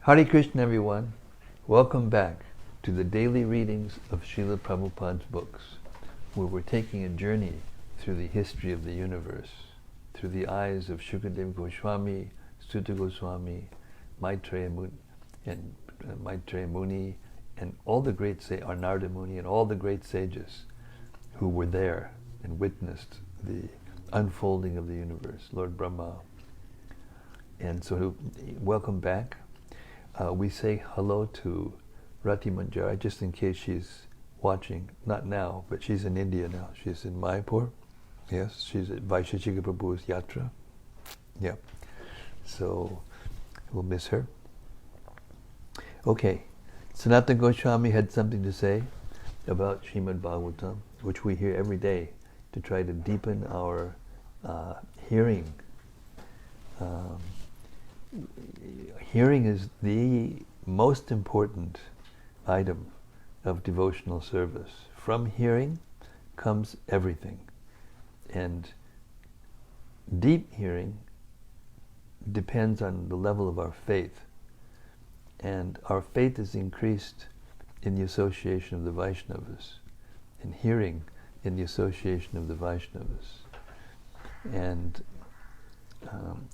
Hare Krishna, everyone. Welcome back to the daily readings of Srila Prabhupada's books, where we're taking a journey through the history of the universe, through the eyes of Shukadeva Goswami, Sutta Goswami, Maitreya Muni, and all the great Narada Muni, and all the great sages who were there and witnessed the unfolding of the universe, Lord Brahma. And so, welcome back. We say hello to Rati Manjari, just in case she's watching, not now, but she's in India now. She's in Mayapur. Yes, she's at Vaisheshika Prabhu's Yatra. Yeah. So, we'll miss her. Okay. Sanatana Goswami had something to say about Srimad-Bhagavatam, which we hear every day to try to deepen our hearing. Hearing is the most important item of devotional service. From hearing comes everything. And deep hearing depends on the level of our faith. And our faith is increased in the association of the Vaishnavas, in hearing in the association of the Vaishnavas, and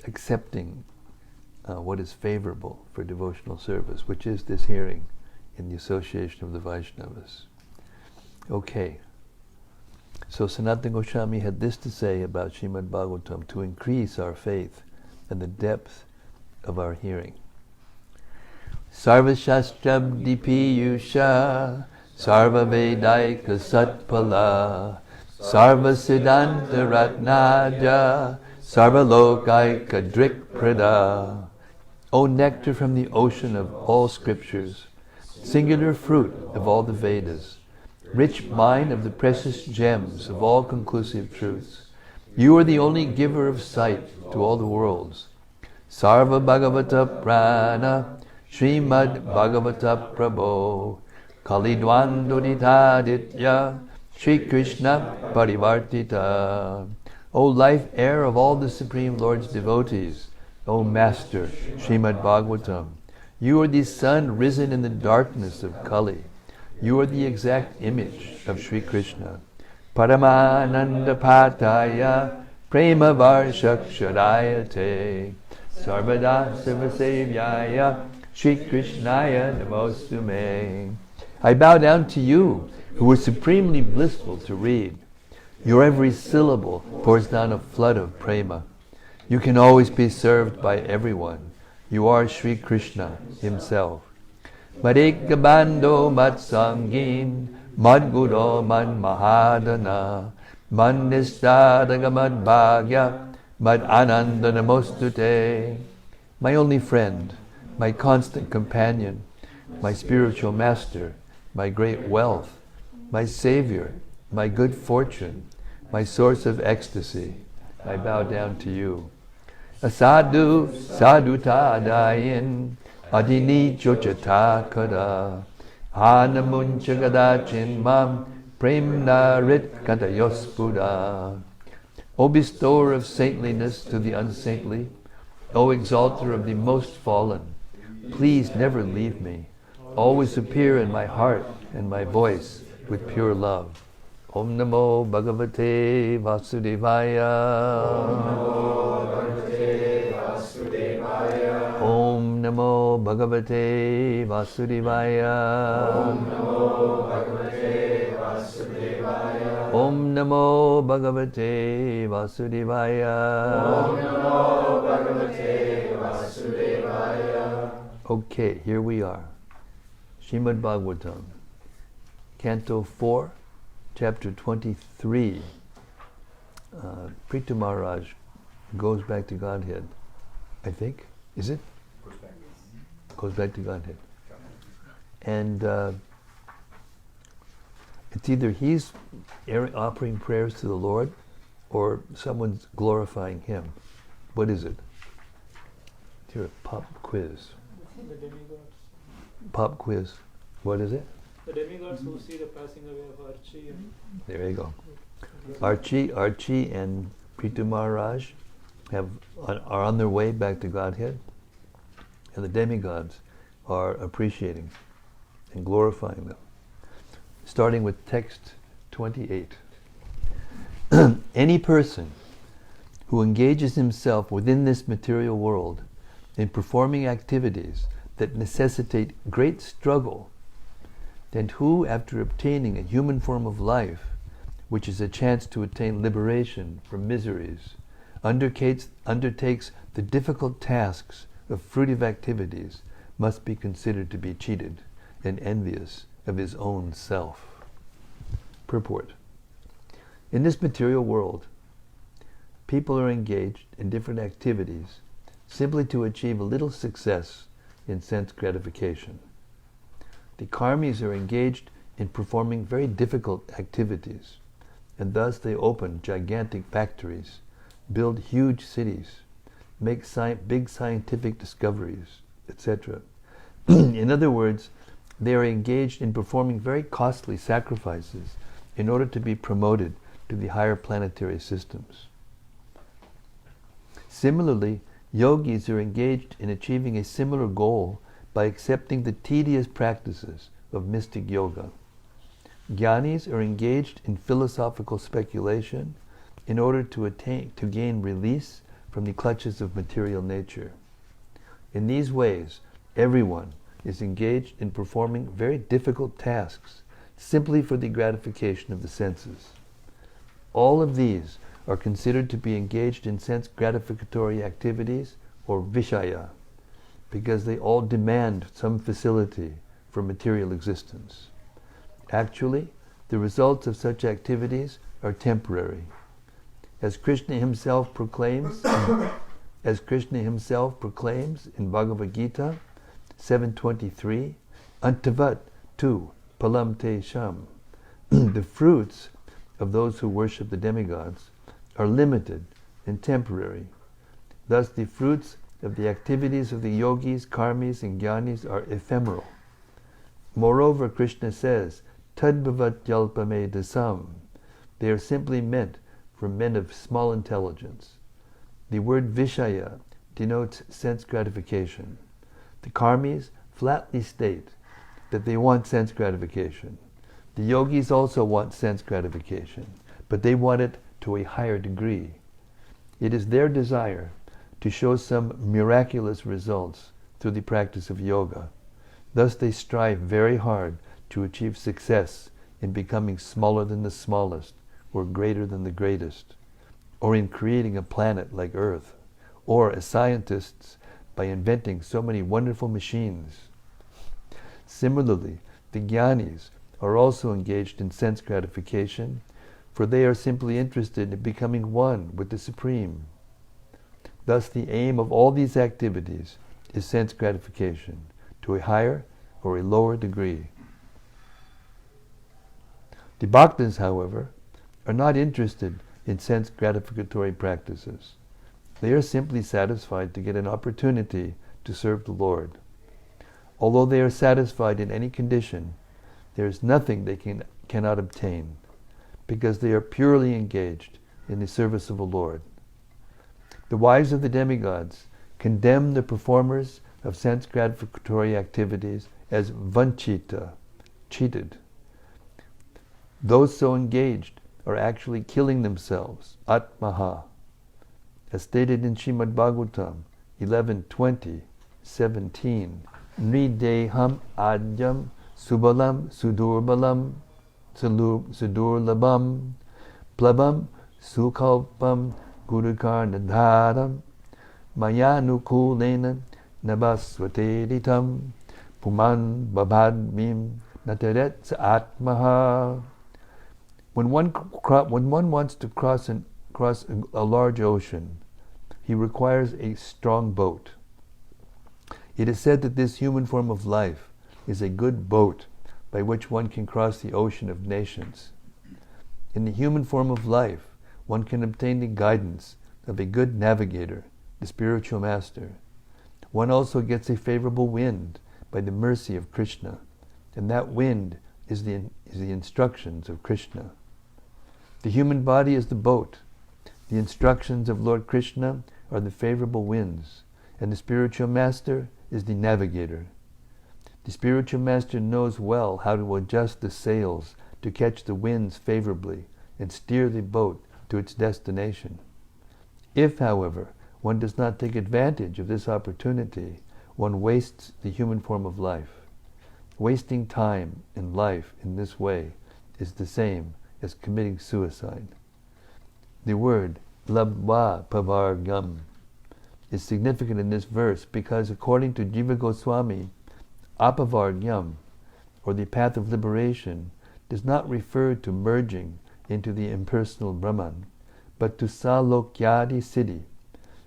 accepting what is favorable for devotional service, which is this hearing in the association of the Vaishnavas. Okay. So Sanatana Goswami had this to say about Srimad-Bhagavatam to increase our faith and the depth of our hearing. Sarva Shastrab Dipiyusha Sarva Vedaika Satpala Sarva Siddhanta Ratnaja Sarva Lokaika Drik Prada. O nectar from the ocean of all scriptures, singular fruit of all the Vedas, rich mine of the precious gems of all conclusive truths, you are the only giver of sight to all the worlds. Sarva Bhagavata Prana, Srimad Bhagavata Prabho, Kalidwandoditaditya, Sri Krishna Parivartita. O life air of all the Supreme Lord's devotees, O Master, Srimad Bhagavatam, you are the sun risen in the darkness of Kali. You are the exact image of Sri Krishna. Paramananda Pataya, Prema Varshakshadayate, Sarvada Sarvasevyaya, Sri Krishnaya Namostume. I bow down to you, who are supremely blissful to read. Your every syllable pours down a flood of prema. You can always be served by everyone. You are Sri Krishna himself. Madikabando matsangin, madguro man mahadana, man nistadaga mad bhagya, mad ananda namostute. My only friend, my constant companion, my spiritual master, my great wealth, my savior, my good fortune, my source of ecstasy, I bow down to you. Asadu sadutadayin adini chochata kada hanamunchagadachin mam premna rit kantayospuda. O bestower of saintliness to the unsaintly, O exalter of the most fallen, please never leave me. Always appear in my heart and my voice with pure love. Om Namo Bhagavate Vasudevaya. Om Namo Bhagavate Vasudevaya. Om Namo Bhagavate Vasudevaya. Okay, here we are. Srimad-Bhagavatam, Canto 4, Chapter 23. Prthu Maharaj goes back to Godhead, I think. Is it? Goes back to Godhead. And it's either he's offering prayers to the Lord or someone's glorifying him. What is it? Here, a pop quiz. The demigods. Pop quiz. What is it? The demigods who see the passing away of Archie. There you go. Archie and Prthu Maharaj are on their way back to Godhead. And the demigods are appreciating and glorifying them. Starting with text 28. Any person who engages himself within this material world in performing activities that necessitate great struggle, and who, after obtaining a human form of life, which is a chance to attain liberation from miseries, undertakes the difficult tasks of fruitive activities, must be considered to be cheated and envious of his own self. Purport. In this material world, people are engaged in different activities simply to achieve a little success in sense gratification. The karmis are engaged in performing very difficult activities, and thus they open gigantic factories, build huge cities, make big scientific discoveries, etc. In other words, they are engaged in performing very costly sacrifices in order to be promoted to the higher planetary systems. Similarly, yogis are engaged in achieving a similar goal by accepting the tedious practices of mystic yoga. Jnanis are engaged in philosophical speculation in order to gain release from the clutches of material nature. In these ways, everyone is engaged in performing very difficult tasks simply for the gratification of the senses. All of these are considered to be engaged in sense gratificatory activities, or vishaya, because they all demand some facility for material existence. Actually, the results of such activities are temporary. As Krishna himself proclaims in Bhagavad Gita 7:23, antavat tu palam te sham. The fruits of those who worship the demigods are limited and temporary. Thus the fruits of the activities of the yogis, karmis, and jnanis are ephemeral. Moreover, Krishna says, tad bhavat yalpame dasam. They are simply meant for men of small intelligence. The word vishaya denotes sense gratification. The karmis flatly state that they want sense gratification. The yogis also want sense gratification, but they want it to a higher degree. It is their desire to show some miraculous results through the practice of yoga. Thus they strive very hard to achieve success in becoming smaller than the smallest, or greater than the greatest, or in creating a planet like Earth, or as scientists by inventing so many wonderful machines. Similarly, the jnanis are also engaged in sense gratification, for they are simply interested in becoming one with the Supreme. Thus the aim of all these activities is sense gratification, to a higher or a lower degree. The bhaktas, however, are not interested in sense gratificatory practices. They are simply satisfied to get an opportunity to serve the Lord. Although they are satisfied in any condition, there is nothing they cannot obtain, because they are purely engaged in the service of the Lord. The wives of the demigods condemn the performers of sense gratificatory activities as vanchita, cheated. Those so engaged are actually killing themselves, atmaha, as stated in Srimad-Bhagavatam 11:20-17. Nrideham adyam subalam sudurbalam sudurlabam plabam sukalpam gurukarnadharam mayanukulena nabasvateditam puman babadmim nateret atmaha. When one wants to cross a large ocean, he requires a strong boat. It is said that this human form of life is a good boat by which one can cross the ocean of nations. In the human form of life, one can obtain the guidance of a good navigator, the spiritual master. One also gets a favorable wind by the mercy of Krishna, and that wind is the instructions of Krishna. The human body is the boat. The instructions of Lord Krishna are the favorable winds, and the spiritual master is the navigator. The spiritual master knows well how to adjust the sails to catch the winds favorably and steer the boat to its destination. If, however, one does not take advantage of this opportunity, one wastes the human form of life. Wasting time and life in this way is the same as committing suicide. The word labdva pavargam is significant in this verse because, according to Jiva Goswami, apavargyam, or the path of liberation, does not refer to merging into the impersonal Brahman, but to salokyadi siddhi,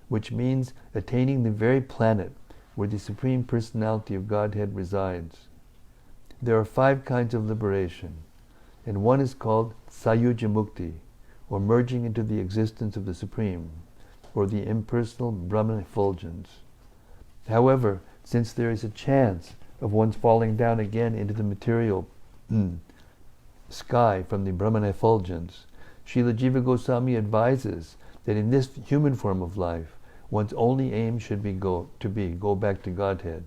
which means attaining the very planet where the Supreme Personality of Godhead resides. There are 5 kinds of liberation, and one is called sayuja mukti, or merging into the existence of the Supreme, or the impersonal Brahman effulgence. However, since there is a chance of one's falling down again into the material sky from the Brahman effulgence, Srila Jiva Goswami advises that in this human form of life, one's only aim should be go back to Godhead.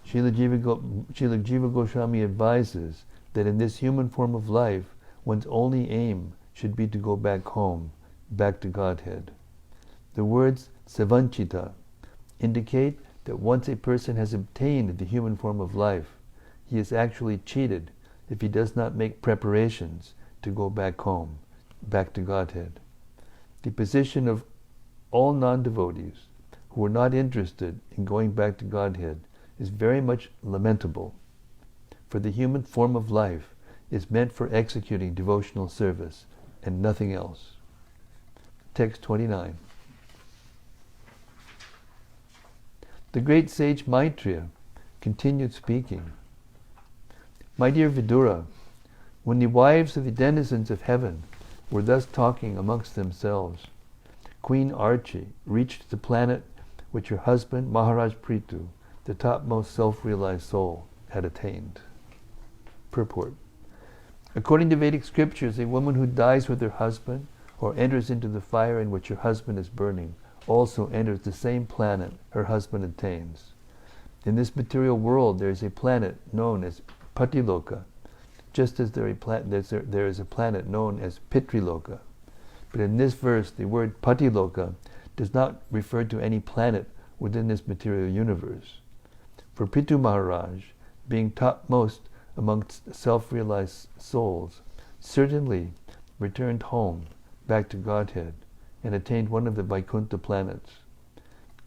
Srila Jiva Goswami advises that in this human form of life, one's only aim should be to go back home, back to Godhead. The words savanchita indicate that once a person has obtained the human form of life, he is actually cheated if he does not make preparations to go back home, back to Godhead. The position of all non-devotees who are not interested in going back to Godhead is very much lamentable, for the human form of life is meant for executing devotional service and nothing else. Text 29. The great sage Maitreya continued speaking. My dear Vidura, when the wives of the denizens of heaven were thus talking amongst themselves, Queen Archi reached the planet which her husband, Maharaja Prthu, the topmost self-realized soul, had attained. Purport. According to Vedic scriptures, a woman who dies with her husband or enters into the fire in which her husband is burning also enters the same planet her husband attains. In this material world there is a planet known as Patiloka, just as there is a planet known as Pitriloka. But in this verse, the word Patiloka does not refer to any planet within this material universe. For Prthu Maharaj, being topmost amongst self-realized souls, certainly returned home, back to Godhead, and attained one of the Vaikuntha planets.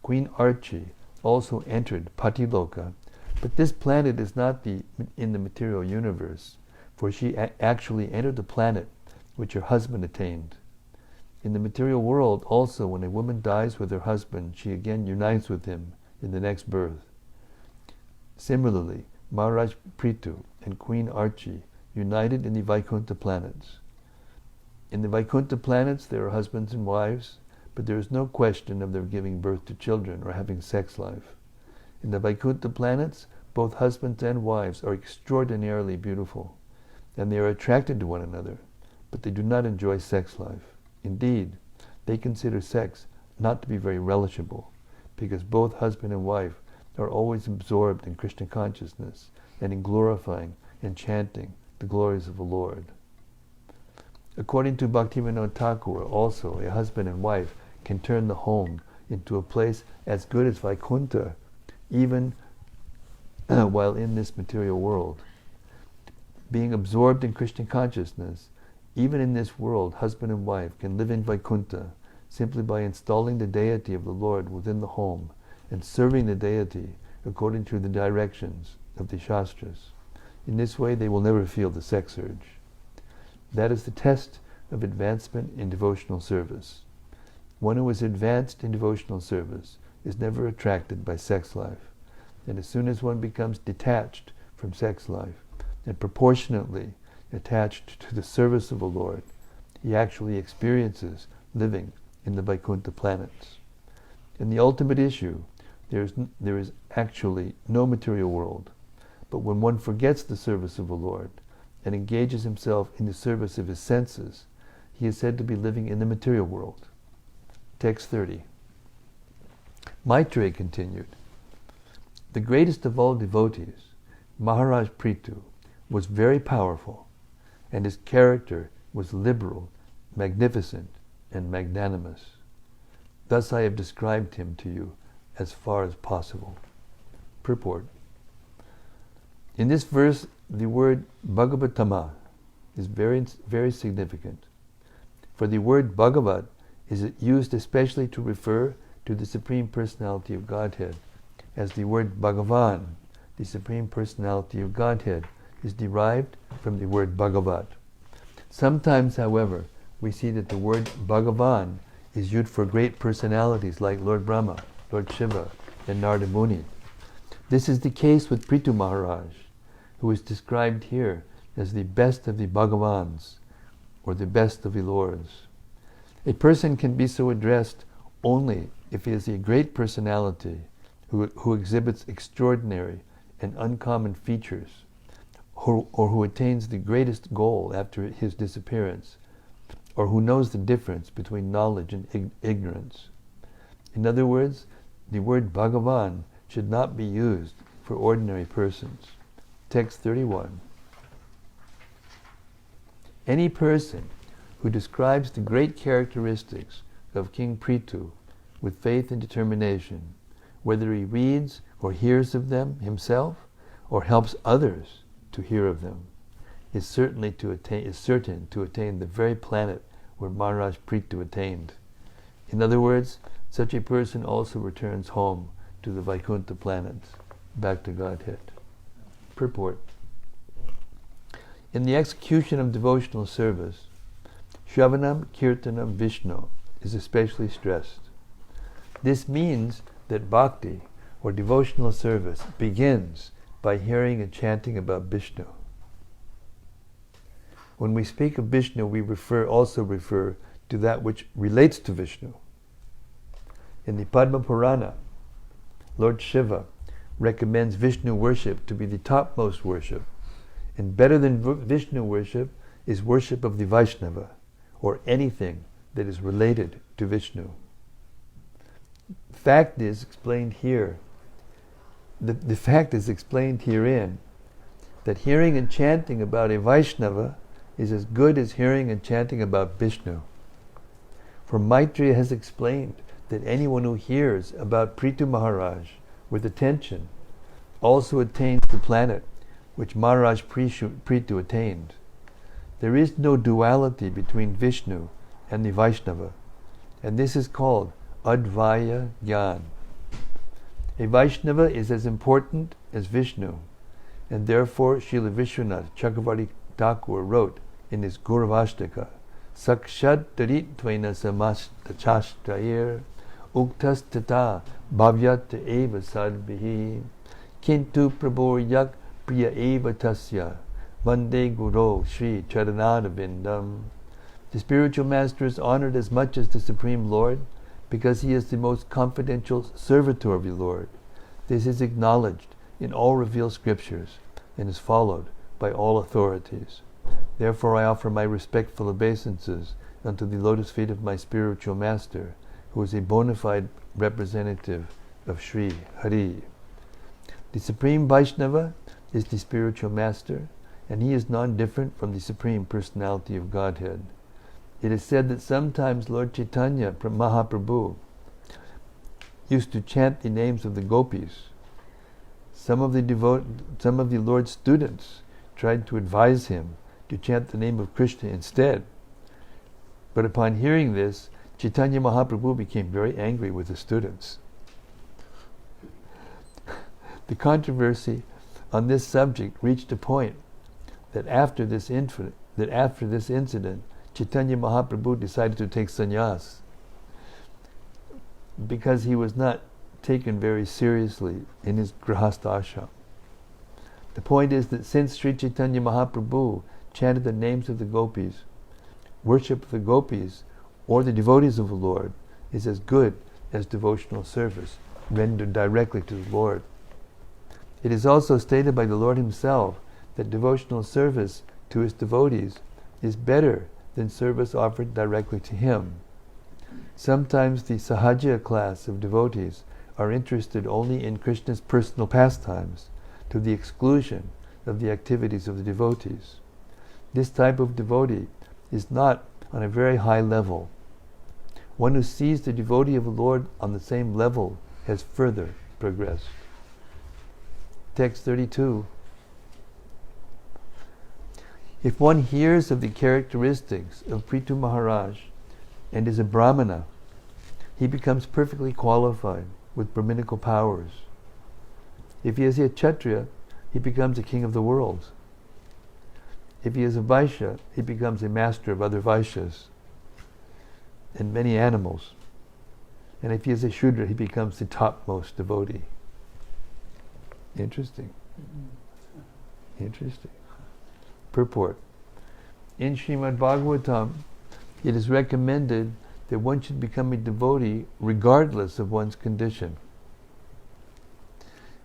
Queen Archi also entered Patiloka, but this planet is not in the material universe, for she actually entered the planet which her husband attained. In the material world also, when a woman dies with her husband, she again unites with him in the next birth. Similarly, Maharaj Prthu and Queen Archi united in the Vaikuntha planets. In the Vaikuntha planets there are husbands and wives, but there is no question of their giving birth to children or having sex life. In the Vaikuntha planets, both husbands and wives are extraordinarily beautiful, and they are attracted to one another, but they do not enjoy sex life. Indeed, they consider sex not to be very relishable, because both husband and wife are always absorbed in Krishna consciousness and in glorifying and chanting the glories of the Lord. According to Bhaktivinoda Thakur, also, a husband and wife can turn the home into a place as good as Vaikuntha, even while in this material world. Being absorbed in Krishna consciousness, even in this world, husband and wife can live in Vaikuntha simply by installing the deity of the Lord within the home and serving the deity according to the directions of the Shastras. In this way, they will never feel the sex urge. That is the test of advancement in devotional service. One who is advanced in devotional service is never attracted by sex life, and as soon as one becomes detached from sex life and proportionately attached to the service of the Lord, he actually experiences living in the Vaikuntha planets. In the ultimate issue, there is actually no material world, but when one forgets the service of the Lord and engages himself in the service of his senses, he is said to be living in the material world. Text 30. Maitreya continued, The greatest of all devotees, Maharaj Prthu, was very powerful, and his character was liberal, magnificent, and magnanimous. Thus I have described him to you as far as possible. Purport. In this verse, the word Bhagavatama is very, very significant. For the word Bhagavat is used especially to refer to the Supreme Personality of Godhead, as the word Bhagavan, the Supreme Personality of Godhead, is derived from the word Bhagavat. Sometimes, however, we see that the word Bhagavan is used for great personalities like Lord Brahma, Lord Shiva, and Narada Muni. This is the case with Prthu Maharaj, who is described here as the best of the Bhagavans, or the best of the Lords. A person can be so addressed only if he is a great personality who exhibits extraordinary and uncommon features, or who attains the greatest goal after his disappearance, or who knows the difference between knowledge and ignorance. In other words, the word Bhagavan should not be used for ordinary persons. Text 31. Any person who describes the great characteristics of King Prthu with faith and determination, whether he reads or hears of them himself, or helps others to hear of them, is certain to attain the very planet where Maharaj Prthu attained. In other words, such a person also returns home to the Vaikuntha planets, back to Godhead. Purport. In the execution of devotional service, Shravanam Kirtanam Vishnu is especially stressed. This means that bhakti, or devotional service, begins by hearing and chanting about Vishnu. When we speak of Vishnu, we also refer to that which relates to Vishnu. In the Padma Purana, Lord Shiva recommends Vishnu worship to be the topmost worship, and better than Vishnu worship is worship of the Vaishnava, or anything that is related to Vishnu. The fact is explained herein that hearing and chanting about a Vaishnava is as good as hearing and chanting about Vishnu. For Maitreya has explained that anyone who hears about Prthu Maharaj with attention also attains the planet which Maharaj Prthu attained. There is no duality between Vishnu and the Vaishnava, and this is called Advaya Gyan. A Vaishnava is as important as Vishnu, and therefore Srila Vishwanath Chakravarti Thakur wrote in his Gauravashtaka, Sakshat Taritvaina Samastachashtrair Uktas Tata Bhavyat Eva Sadbihi Kintu Prabhu Yak Priya Eva Tasya Vande Guru Sri Charanadavindam. The spiritual master is honored as much as the Supreme Lord because he is the most confidential servitor of the Lord. This is acknowledged in all revealed scriptures and is followed by all authorities. Therefore I offer my respectful obeisances unto the lotus feet of my spiritual master, who is a bona fide representative of Sri Hari. The Supreme Vaishnava is the spiritual master, and he is non-different from the Supreme Personality of Godhead. It is said that sometimes Lord Chaitanya Mahaprabhu used to chant the names of the gopis. Some of the Lord's students tried to advise him to chant the name of Krishna instead. But upon hearing this, Chaitanya Mahaprabhu became very angry with the students. The controversy on this subject reached a point that after this incident, Chaitanya Mahaprabhu decided to take sannyas because he was not taken very seriously in his grihastha ashram. The point is that since Sri Chaitanya Mahaprabhu chanted the names of the gopis, worship of the gopis or the devotees of the Lord is as good as devotional service rendered directly to the Lord. It is also stated by the Lord himself that devotional service to his devotees is better than service offered directly to him. Sometimes the Sahaja class of devotees are interested only in Krishna's personal pastimes, to the exclusion of the activities of the devotees. This type of devotee is not on a very high level. One who sees the devotee of the Lord on the same level has further progressed. Text 32. If one hears of the characteristics of Prthu Maharaj and is a Brahmana, he becomes perfectly qualified with Brahminical powers. If he is a Kshatriya, he becomes a king of the world. If he is a Vaishya, he becomes a master of other Vaishyas and many animals. And if he is a Shudra, he becomes the topmost devotee. Interesting. Interesting. Purport. In Srimad-Bhagavatam, it is recommended that one should become a devotee regardless of one's condition.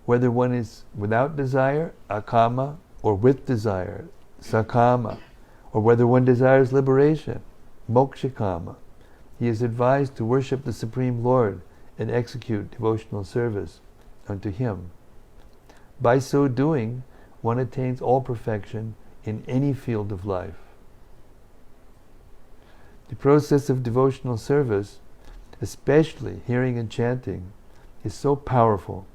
Whether one is without desire, akama, or with desire, sakama, or whether one desires liberation, mokshakama, he is advised to worship the Supreme Lord and execute devotional service unto Him. By so doing, one attains all perfection in any field of life. The process of devotional service, especially hearing and chanting, is so powerful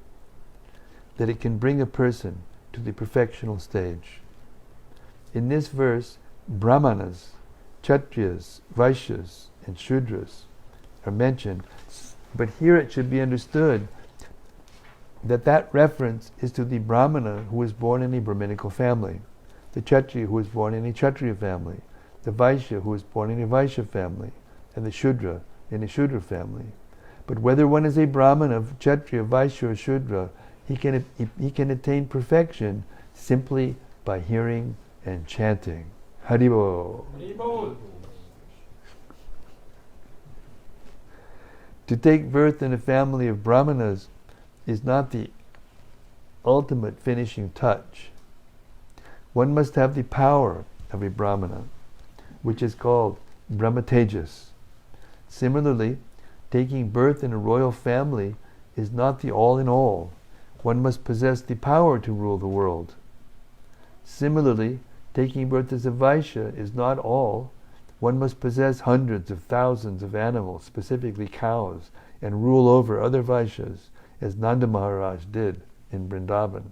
that it can bring a person to the perfectional stage. In this verse, Brahmanas, Kshatriyas, Vaishyas, and Shudras are mentioned, but here it should be understood that that reference is to the Brahmana who was born in a Brahminical family, the Kshatriya who was born in a Kshatriya family, the Vaishya who was born in a Vaishya family, and the Shudra in a Shudra family. But whether one is a Brahmana, Kshatriya, Vaishya, or Shudra, he can attain perfection simply by hearing and chanting. Haribol. Haribol. To take birth in a family of Brahmanas is not the ultimate finishing touch. One must have the power of a Brahmana, which is called Brahmatejas. Similarly, taking birth in a royal family is not the all-in-all. One must possess the power to rule the world. Similarly, taking birth as a Vaishya is not all. One must possess hundreds of thousands of animals, specifically cows, and rule over other Vaishyas, as Nanda Maharaj did in Vrindavan.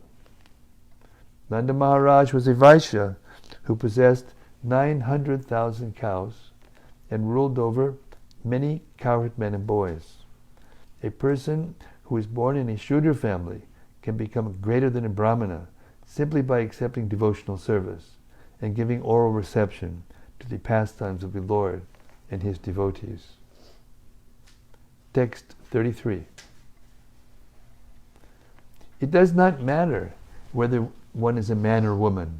Nanda Maharaj was a Vaishya who possessed 900,000 cows and ruled over many cowherd men and boys. A person who is born in a Shudra family can become greater than a Brahmana simply by accepting devotional service and giving oral reception to the pastimes of the Lord and His devotees. Text 33. It does not matter whether one is a man or woman.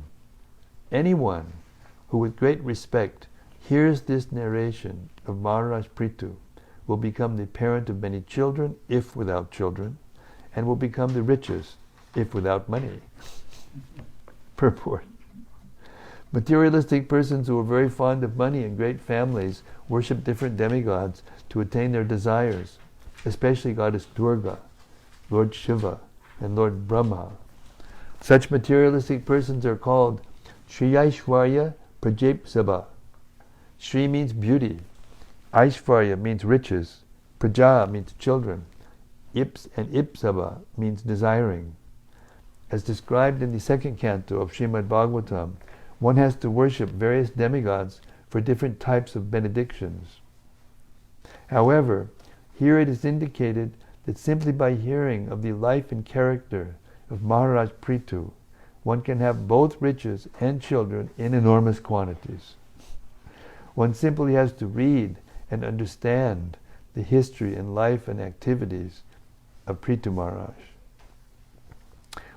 Anyone who with great respect hears this narration of Maharaj Prthu will become the parent of many children, if without children, and will become the richest, if without money. Purport. Materialistic persons who are very fond of money and great families worship different demigods to attain their desires, especially Goddess Durga, Lord Shiva, and Lord Brahma. Such materialistic persons are called Shri Aishwarya Prajapsabha. Shri means beauty, Aishwarya means riches, Praja means children, Ips and Ipsabha means desiring. As described in the second canto of Srimad-Bhagavatam, one has to worship various demigods for different types of benedictions. However, here it is indicated that simply by hearing of the life and character of Maharaj Prthu, one can have both riches and children in enormous quantities. One simply has to read and understand the history and life and activities of Prthu Maharaj.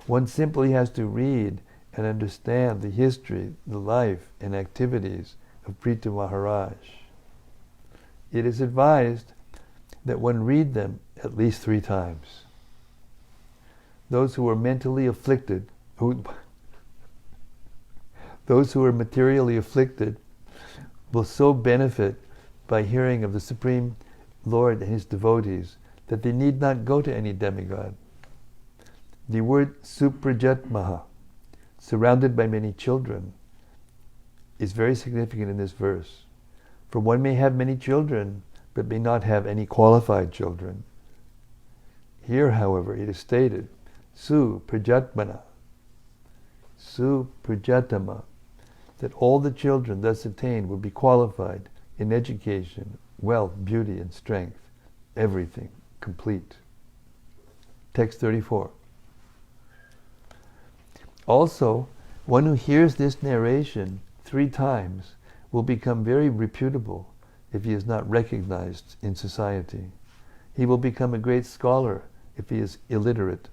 One simply has to read and understand the history, the life and activities of Prthu Maharaj. It is advised that one read them at least 3 times. Those who are mentally afflicted, those who are materially afflicted will so benefit by hearing of the Supreme Lord and His devotees that they need not go to any demigod. The word suprajatmaha, surrounded by many children, is very significant in this verse. For one may have many children, but may not have any qualified children. Here, however, it is stated, suprajatmana, suprajatama, that all the children thus attained would be qualified in education, wealth, beauty, and strength, everything complete. Text 34. Also, one who hears this narration 3 times will become very reputable if he is not recognized in society. He will become a great scholar if he is illiterate.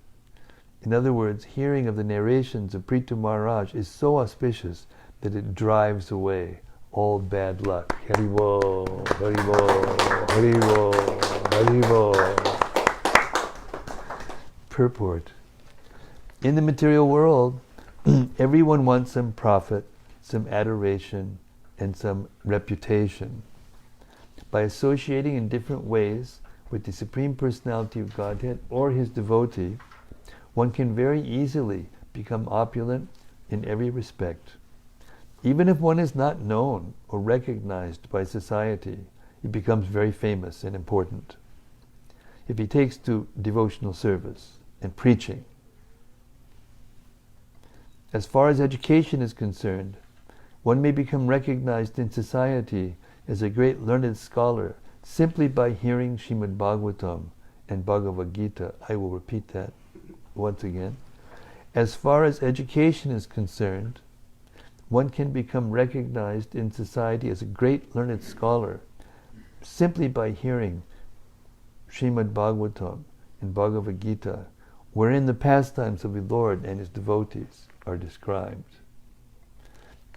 In other words, hearing of the narrations of Prthu Maharaj is so auspicious that it drives away all bad luck. Haribol, Haribol, Haribol, Haribol. Purport. In the material world, everyone wants some profit, some adoration, and some reputation. By associating in different ways with the Supreme Personality of Godhead or his devotee, one can very easily become opulent in every respect. Even if one is not known or recognized by society, he becomes very famous and important. If he takes to devotional service and preaching. As far as education is concerned, one may become recognized in society as a great learned scholar simply by hearing Srimad-Bhagavatam and Bhagavad Gita. I will repeat that once again. As far as education is concerned, one can become recognized in society as a great learned scholar simply by hearing Srimad-Bhagavatam and Bhagavad Gita, wherein the pastimes of the Lord and his devotees are described.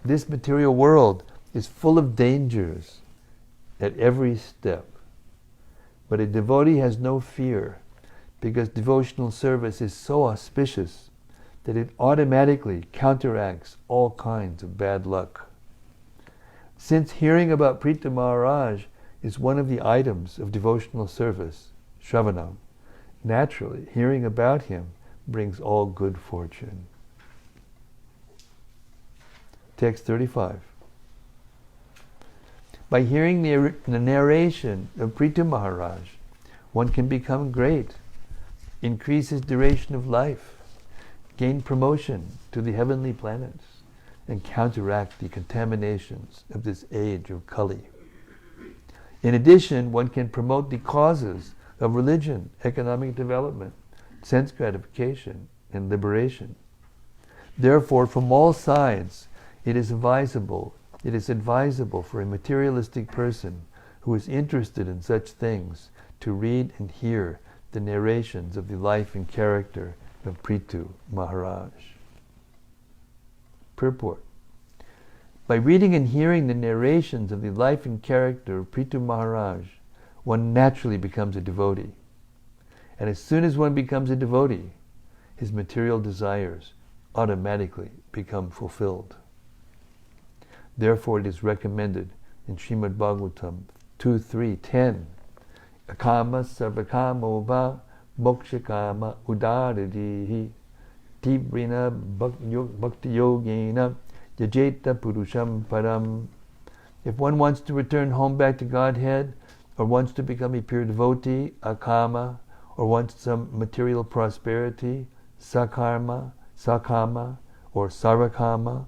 This material world is full of dangers at every step, but a devotee has no fear because devotional service is so auspicious that it automatically counteracts all kinds of bad luck. Since hearing about Prthu Maharaj is one of the items of devotional service, Shravanam, naturally hearing about him brings all good fortune. Text 35. By hearing the narration of Prthu Maharaj, one can become great, increase his duration of life, gain promotion to the heavenly planets, and counteract the contaminations of this age of Kali. In addition, one can promote the causes of religion, economic development, sense gratification, and liberation. Therefore, from all sides, it is advisable for a materialistic person who is interested in such things to read and hear the narrations of the life and character of Prthu Maharaj. Purport. By reading and hearing the narrations of the life and character of Prthu Maharaj, one naturally becomes a devotee. And as soon as one becomes a devotee, his material desires automatically become fulfilled. Therefore, it is recommended in Srimad-Bhagavatam 2.3.10, Akama sarvakamo va mokshakama udaradihi tibrina bhakti yogena yajeta purusham param. If one wants to return home back to Godhead, or wants to become a pure devotee, akama, or wants some material prosperity, sakama, or sarakama,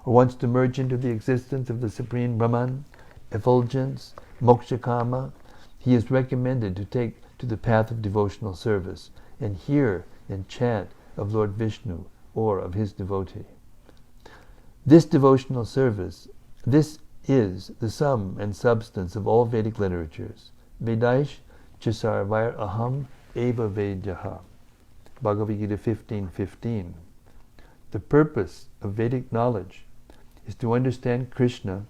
or wants to merge into the existence of the Supreme Brahman, effulgence, mokshakama, he is recommended to take to the path of devotional service and hear and chant of Lord Vishnu or of his devotee. This devotional service, this is the sum and substance of all Vedic literatures. Vedaish chisarvair aham eva vedyaha. Bhagavad Gita 15:15. The purpose of Vedic knowledge is to understand Krishna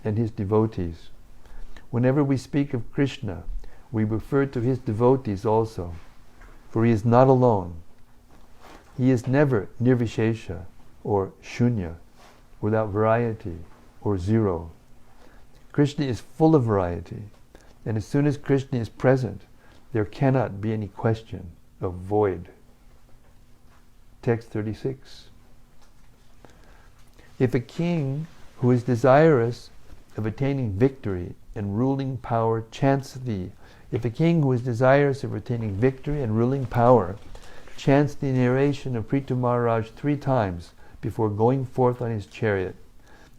and his devotees. Whenever we speak of Krishna, we refer to his devotees also, for he is not alone. He is never nirvishesha or shunya, without variety or zero. Krishna is full of variety, and as soon as Krishna is present, there cannot be any question of void. Text 36. If a king who is desirous of attaining victory and ruling power chants the narration of Prthu Maharaj 3 times before going forth on his chariot,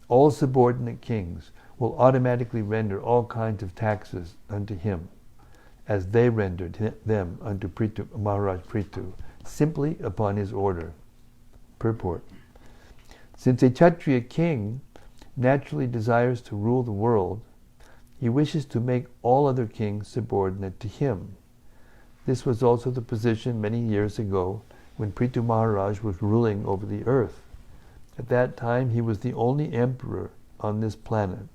all subordinate kings will automatically render all kinds of taxes unto him, as they rendered them unto Maharaj Prthu, simply upon his order. Purport. Since a Kshatriya king naturally desires to rule the world, he wishes to make all other kings subordinate to him. This was also the position many years ago when Prthu Maharaj was ruling over the earth. At that time he was the only emperor on this planet.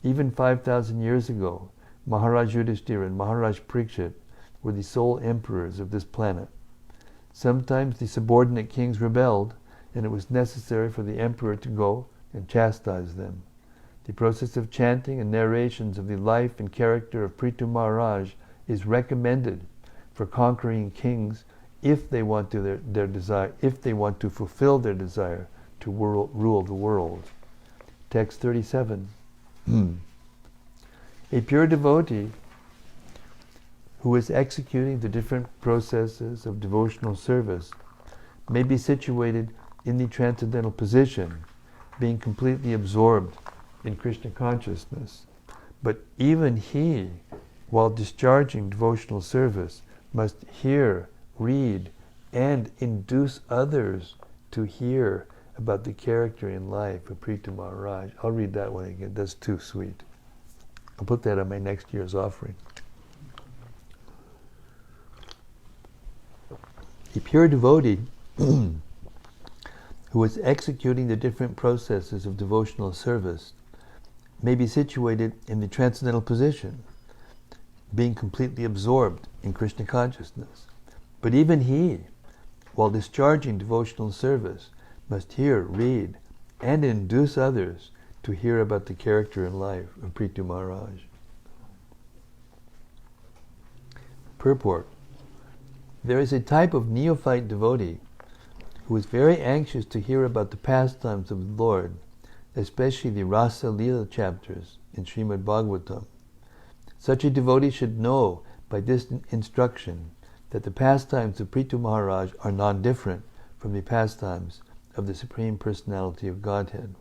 Even 5,000 years ago, Maharaj Yudhishthira and Maharaj Parikshit were the sole emperors of this planet. Sometimes the subordinate kings rebelled, and it was necessary for the emperor to go and chastise them. The process of chanting and narrations of the life and character of Prthu Maharaj is recommended for conquering kings if they want to fulfill their desire to rule the world. Text 37. A pure devotee who is executing the different processes of devotional service may be situated in the transcendental position, being completely absorbed in Krishna consciousness. But even he, while discharging devotional service, must hear, read, and induce others to hear about the character and life of Prthu Maharaj. I'll read that one again. That's too sweet. I'll put that on my next year's offering. A pure devotee who is executing the different processes of devotional service may be situated in the transcendental position, being completely absorbed in Krishna consciousness. But even he, while discharging devotional service, must hear, read, and induce others to hear about the character and life of Prthu Maharaj. Purport. There is a type of neophyte devotee who is very anxious to hear about the pastimes of the Lord, especially the Rasa Leela chapters in Srimad-Bhagavatam. Such a devotee should know by this instruction that the pastimes of Prthu Maharaj are non-different from the pastimes of the Supreme Personality of Godhead.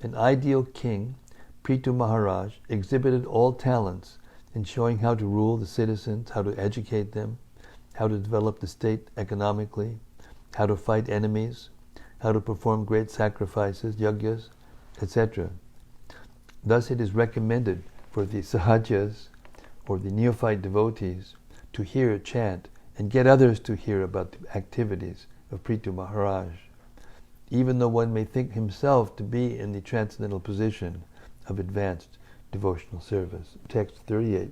An ideal king, Prthu Maharaj, exhibited all talents in showing how to rule the citizens, how to educate them, how to develop the state economically, how to fight enemies, how to perform great sacrifices, yagyas, etc. Thus it is recommended for the sahajas, or the neophyte devotees, to hear, chant, and get others to hear about the activities of Prthu Maharaj, even though one may think himself to be in the transcendental position of advanced devotional service. Text 38.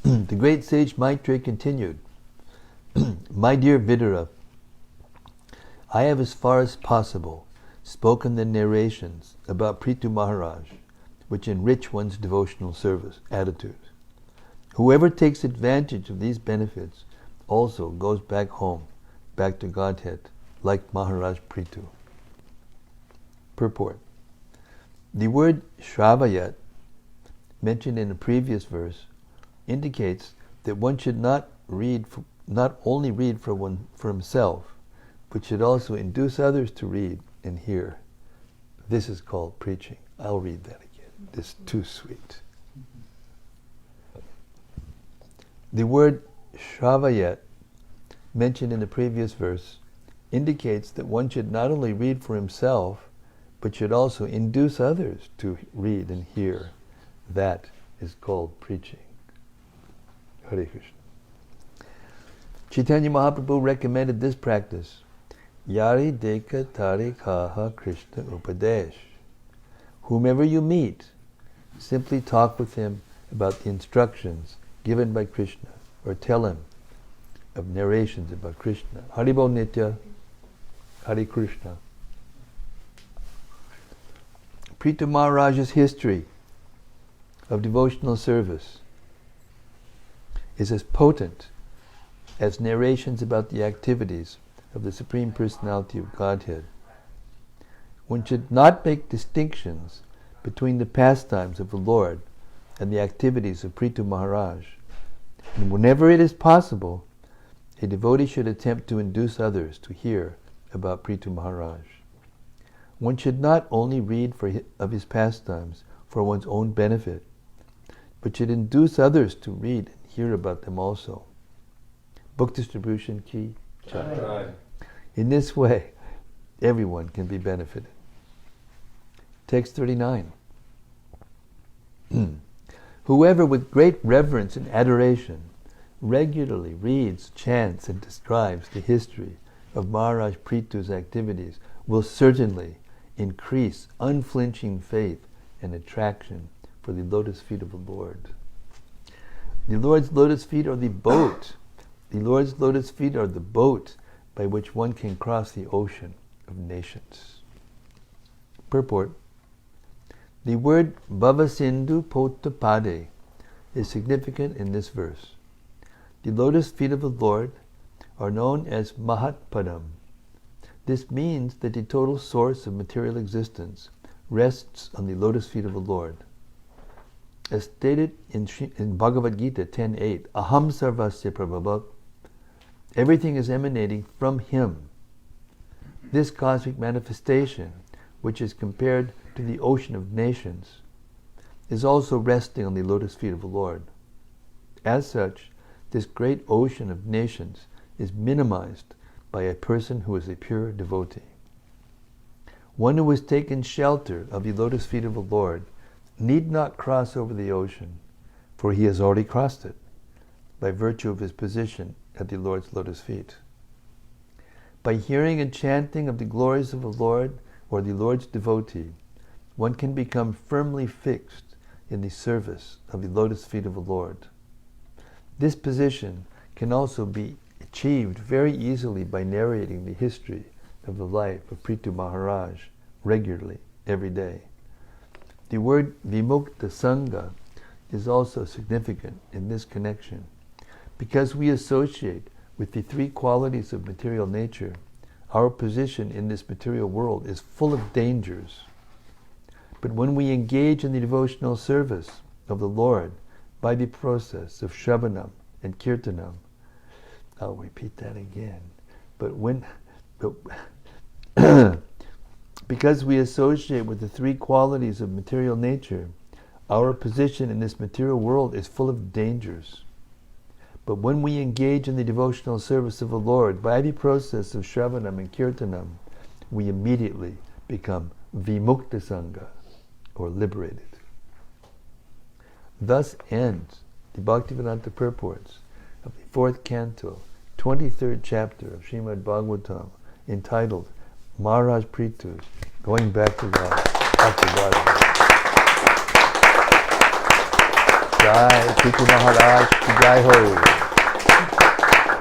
The great sage Maitreya continued, My dear Vidura, I have as far as possible spoken the narrations about Prthu Maharaj, which enrich one's devotional service attitude. Whoever takes advantage of these benefits also goes back home, back to Godhead, like Maharaj Prthu. Purport. The word Shravayat, mentioned in a previous verse, indicates that one should not only read for himself, but should also induce others to read and hear. This is called preaching. I'll read that again. This is too sweet. The word Shravayat, mentioned in the previous verse, indicates that one should not only read for himself, but should also induce others to read and hear. That is called preaching. Hare Krishna. Chaitanya Mahaprabhu recommended this practice. Yari deka tari kaha Krishna upadesh. Whomever you meet, simply talk with him about the instructions given by Krishna, or tell him of narrations about Krishna. Haribol Nitya, Hare Krishna. Prthu Maharaja's history of devotional service is as potent as narrations about the activities of the Supreme Personality of Godhead. One should not make distinctions between the pastimes of the Lord and the activities of Prthu Maharaj. And whenever it is possible, a devotee should attempt to induce others to hear about Prthu Maharaj. One should not only read of his pastimes for one's own benefit, but should induce others to read and hear about them also. Book distribution ki chai. In this way, everyone can be benefited. Text 39. Whoever with great reverence and adoration regularly reads, chants, and describes the history of Maharaj Prithu's activities will certainly increase unflinching faith and attraction for the lotus feet of the Lord. The Lord's lotus feet are the boat. The Lord's lotus feet are the boat by which one can cross the ocean of nations. Purport. The word Bhavasindhu Potapade is significant in this verse. The lotus feet of the Lord are known as Mahatpadam. This means that the total source of material existence rests on the lotus feet of the Lord. As stated in Bhagavad Gita 10.8, Aham sarvasya prabhavat, everything is emanating from Him. This cosmic manifestation, which is compared to the ocean of nations, is also resting on the lotus feet of the Lord. As such, this great ocean of nations is minimized by a person who is a pure devotee. One who has taken shelter of the lotus feet of the Lord need not cross over the ocean, for he has already crossed it by virtue of his position at the Lord's lotus feet. By hearing and chanting of the glories of the Lord or the Lord's devotee, one can become firmly fixed in the service of the lotus feet of the Lord. This position can also be achieved very easily by narrating the history of the life of Prthu Maharaj regularly, every day. The word Vimukta Sangha is also significant in this connection. Because we associate with the three qualities of material nature, our position in this material world is full of dangers. But when we engage in the devotional service of the Lord by the process of Shravanam and Kirtanam, I'll repeat that again. Because we associate with the three qualities of material nature, our position in this material world is full of dangers. But when we engage in the devotional service of the Lord by the process of Shravanam and Kirtanam, we immediately become Vimukta Sangha, or liberated. Thus ends the Bhaktivedanta purports of the 4th canto, 23rd chapter of Srimad-Bhagavatam, entitled Maharaj Prithu's Going Back to God after God. Jai Prthu Maharaj ki jai ho.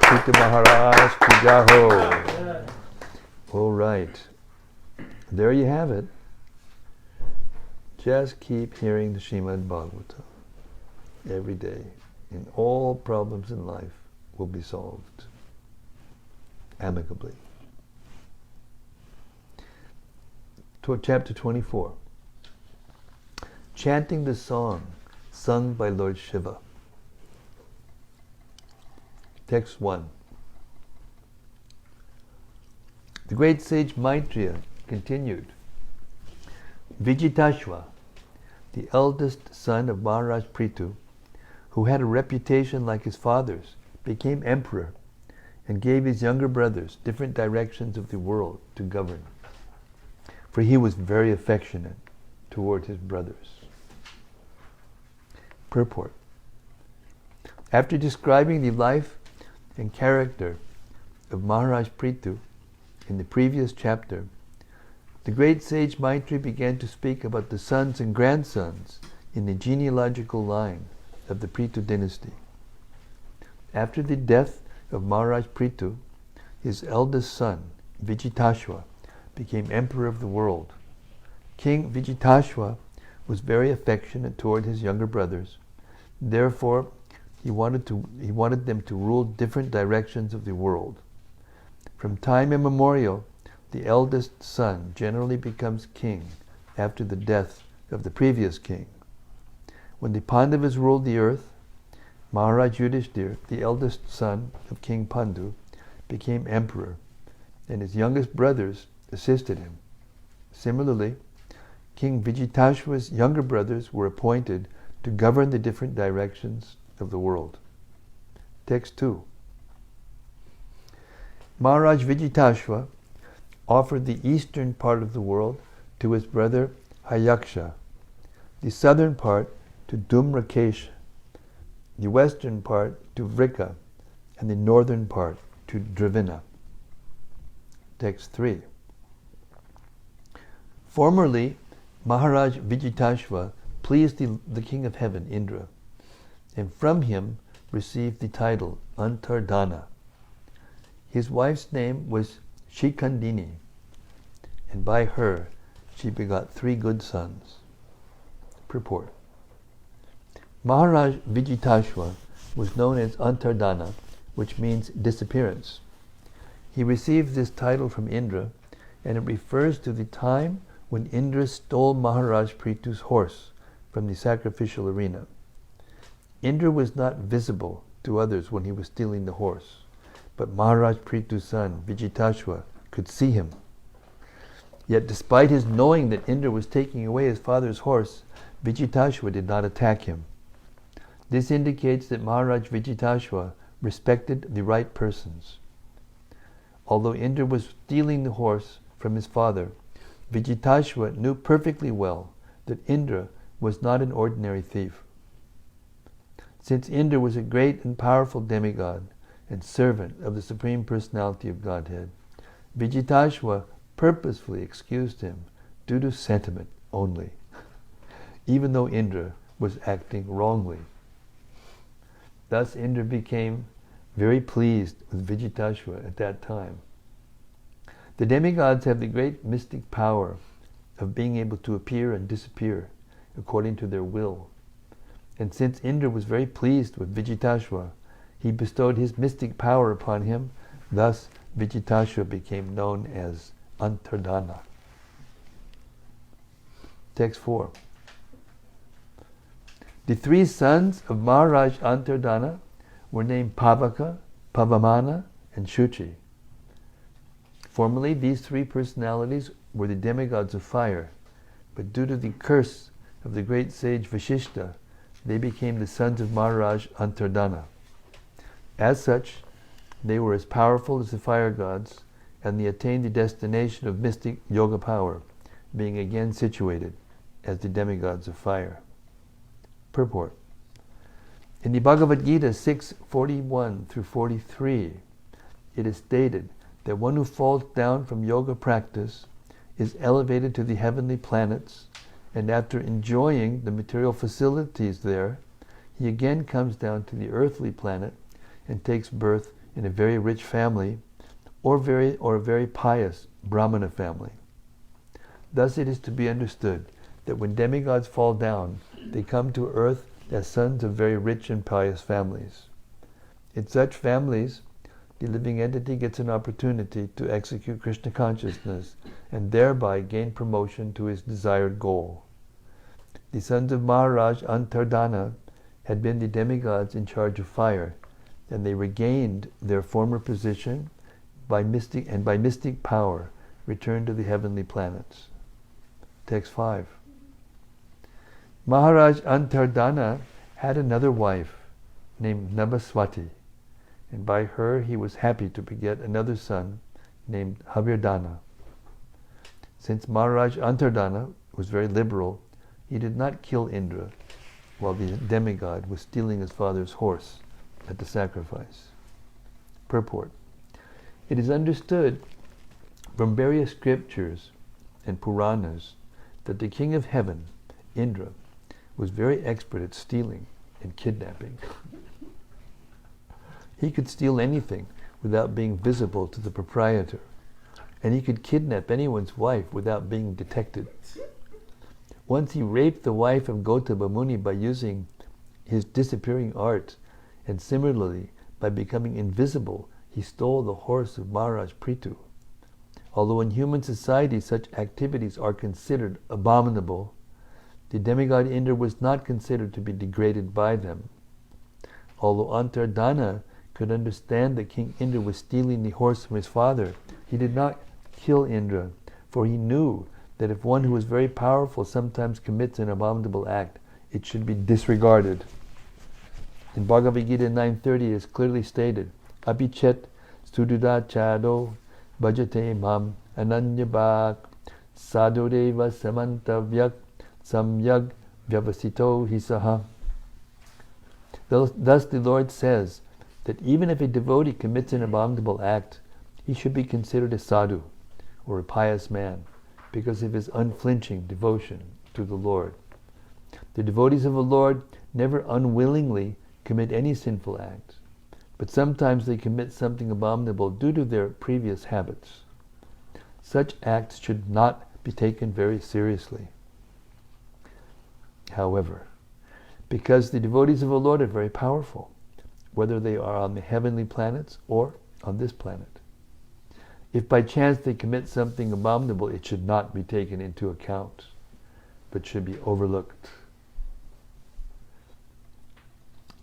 Prthu Maharaj ki jai ho. All right. There you have it. Just keep hearing the Srimad-Bhagavatam every day, and all problems in life will be solved amicably. Chapter 24. Chanting the song sung by Lord Shiva. Text 1. The great sage Maitreya continued. Vijitashva, the eldest son of Maharaj Prthu, who had a reputation like his father's, became emperor and gave his younger brothers different directions of the world to govern. For he was very affectionate toward his brothers. Purport. After describing the life and character of Maharaj Prthu in the previous chapter, the great sage Maitreya began to speak about the sons and grandsons in the genealogical line of the Prthu dynasty. After the death of Maharaj Prthu, his eldest son, Vijitashva, became emperor of the world. King Vijitashva was very affectionate toward his younger brothers. Therefore, he wanted them to rule different directions of the world. From time immemorial, the eldest son generally becomes king after the death of the previous king. When the Pandavas ruled the earth, Maharaj Yudhishthir, the eldest son of King Pandu, became emperor, and his youngest brothers assisted him. Similarly, King Vijitashva's younger brothers were appointed to govern the different directions of the world. Text 2. Maharaj Vijitashva offered the eastern part of the world to his brother Hayaksha, the southern part to Dhumrakesh, the western part to Vrika, and the northern part to Dravina. Text 3. Formerly, Maharaj Vijitashva pleased the king of heaven, Indra, and from him received the title Antardana. His wife's name was Shikandini, and by her she begot 3 good sons. Purport. Maharaj Vijitashva was known as Antardana, which means disappearance. He received this title from Indra, and it refers to the time when Indra stole Maharaj Prithu's horse from the sacrificial arena. Indra was not visible to others when he was stealing the horse, but Maharaj Prithu's son, Vijitashva, could see him. Yet despite his knowing that Indra was taking away his father's horse, Vijitashva did not attack him. This indicates that Maharaj Vijitashva respected the right persons. Although Indra was stealing the horse from his father, Vijitashva knew perfectly well that Indra was not an ordinary thief. Since Indra was a great and powerful demigod and servant of the Supreme Personality of Godhead, Vijitashva purposefully excused him due to sentiment only, even though Indra was acting wrongly. Thus Indra became very pleased with Vijitashva at that time. The demigods have the great mystic power of being able to appear and disappear according to their will. And since Indra was very pleased with Vijitashva, he bestowed his mystic power upon him. Thus Vijitashva became known as Antardana. Text 4. The 3 sons of Maharaj Antardana were named Pavaka, Pavamana, and Shuchi. Formerly, these 3 personalities were the demigods of fire, but due to the curse of the great sage Vashishta, they became the sons of Maharaj Antardana. As such, they were as powerful as the fire gods, and they attained the destination of mystic yoga power, being again situated as the demigods of fire. Purport. In the Bhagavad Gita 6:41 through 43, it is stated that one who falls down from yoga practice is elevated to the heavenly planets, and after enjoying the material facilities there, he again comes down to the earthly planet and takes birth in a very rich family or a very pious Brahmana family. Thus it is to be understood that when demigods fall down, they come to earth as sons of very rich and pious families. In such families, the living entity gets an opportunity to execute Krishna consciousness and thereby gain promotion to his desired goal. The sons of Maharaj Antardana had been the demigods in charge of fire, and they regained their former position by mystic power returned to the heavenly planets. Text 5. Maharaj Antardana had another wife named Nabaswati, and by her he was happy to beget another son named Havirdana. Since Maharaj Antardana was very liberal, he did not kill Indra while the demigod was stealing his father's horse at the sacrifice. Purport. It is understood from various scriptures and Puranas that the king of heaven, Indra, was very expert at stealing and kidnapping. He could steal anything without being visible to the proprietor, and he could kidnap anyone's wife without being detected. Once he raped the wife of Gautama Muni by using his disappearing art, and similarly, by becoming invisible, he stole the horse of Maharaj Prthu. Although in human society such activities are considered abominable, the demigod Indra was not considered to be degraded by them. Although Antardana could understand that King Indra was stealing the horse from his father, he did not kill Indra, for he knew that if one who is very powerful sometimes commits an abominable act, it should be disregarded. In Bhagavad Gita 9:30 it is clearly stated, Abhichet Stududa Chado Bhajate Mam Ananyabhak Sadureva Samantavyak Samyag Vyavasito Hisaha. Thus the Lord says that even if a devotee commits an abominable act, he should be considered a sadhu, or a pious man, because of his unflinching devotion to the Lord. The devotees of the Lord never unwillingly commit any sinful acts, but sometimes they commit something abominable due to their previous habits. Such acts should not be taken very seriously. However, because the devotees of the Lord are very powerful, whether they are on the heavenly planets or on this planet, if by chance they commit something abominable, it should not be taken into account, but should be overlooked.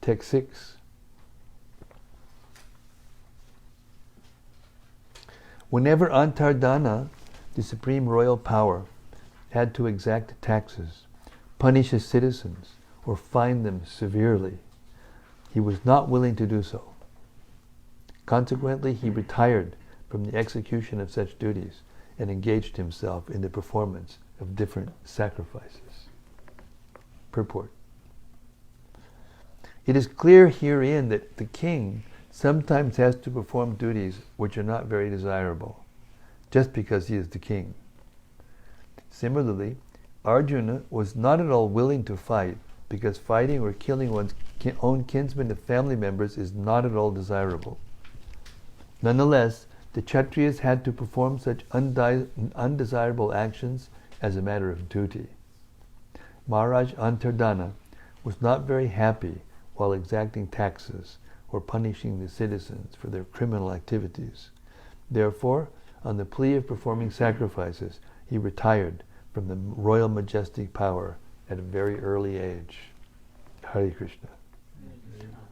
Text 6. Whenever Antardana, the supreme royal power, had to exact taxes, punish his citizens, or fine them severely, he was not willing to do so. Consequently, he retired from the execution of such duties and engaged himself in the performance of different sacrifices. Purport. It is clear herein that the king sometimes has to perform duties which are not very desirable, just because he is the king. Similarly, Arjuna was not at all willing to fight, because fighting or killing one's own kinsmen and family members is not at all desirable. Nonetheless, the Kshatriyas had to perform such undesirable actions as a matter of duty. Maharaj Antardana was not very happy while exacting taxes or punishing the citizens for their criminal activities. Therefore, on the plea of performing sacrifices, he retired from the royal majestic power at a very early age. Hare Krishna.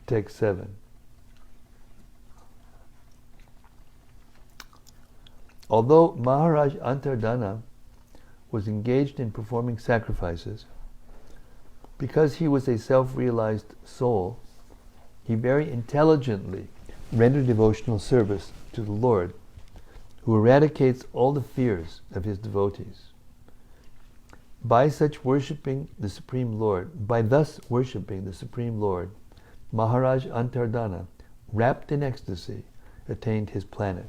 Text 7. Although Maharaj Antardana was engaged in performing sacrifices, because he was a self-realized soul, he very intelligently rendered devotional service to the Lord, who eradicates all the fears of his devotees. By thus worshipping the Supreme Lord, Maharaj Antardana, wrapped in ecstasy, attained his planet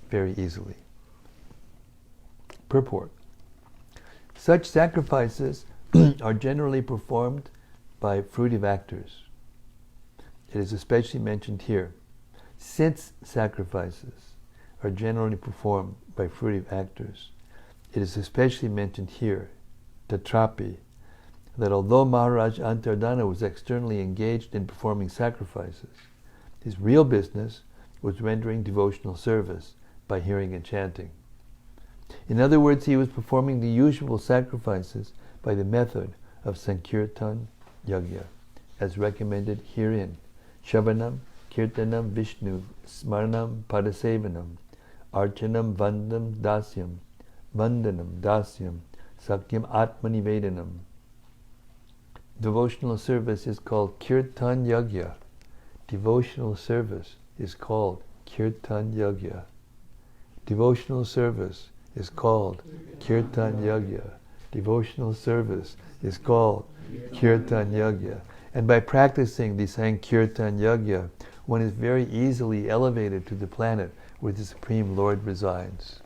very easily. Purport. Such sacrifices are generally performed by fruitive actors. It is especially mentioned here. Since sacrifices are generally performed by fruitive actors, it is especially mentioned here, tatrapi, that although Maharaj Antardana was externally engaged in performing sacrifices, his real business was rendering devotional service by hearing and chanting. In other words, he was performing the usual sacrifices by the method of Sankirtan Yagya, as recommended herein. Shavanam, Kirtanam, Vishnu, Smaranam, Padasevanam, Archanam, Vandanam, Dasyam, Sakyam, Atmanivedanam. Devotional service is called Kirtan Yagya. Devotional service is called Kirtan Yagya. Devotional service is called Kirtan Yagya. Devotional service is called Kirtan Yagya. And by practicing the Sankirtan Yagya, one is very easily elevated to the planet where the Supreme Lord resides.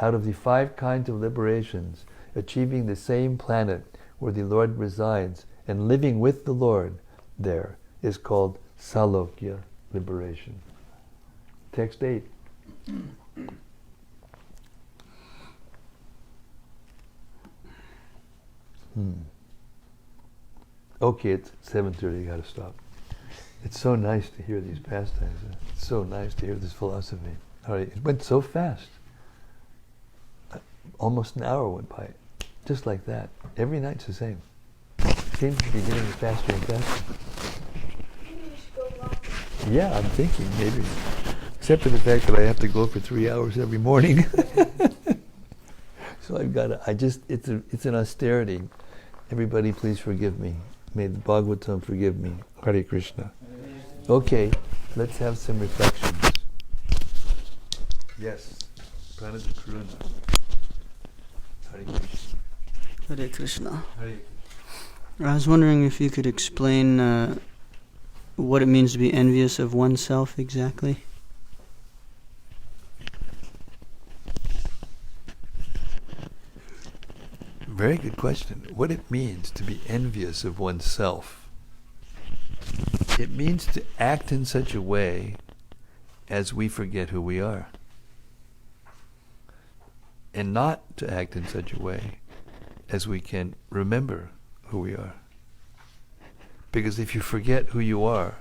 Out of the 5 kinds of liberations, achieving the same planet where the Lord resides and living with the Lord there is called Salokya liberation. Text 8. Okay, it's 7:30, I gotta stop. It's so nice to hear these pastimes. It's so nice to hear this philosophy. All right, it went so fast. Almost an hour went by, just like that. Every night's the same. Seems to be getting faster and faster. Maybe we should go walking. Yeah, I'm thinking maybe. Except for the fact that I have to go for 3 hours every morning. So I've got to, it's an austerity. Everybody please forgive me. May the Bhagavatam forgive me. Hare Krishna. Okay, let's have some reflections. Yes, Pranada Karuna. Hare Krishna. Hare Krishna. Hare Krishna. I was wondering if you could explain what it means to be envious of oneself exactly. Very good question. What it means to be envious of oneself. It means to act in such a way as we forget who we are. And not to act in such a way as we can remember who we are. Because if you forget who you are,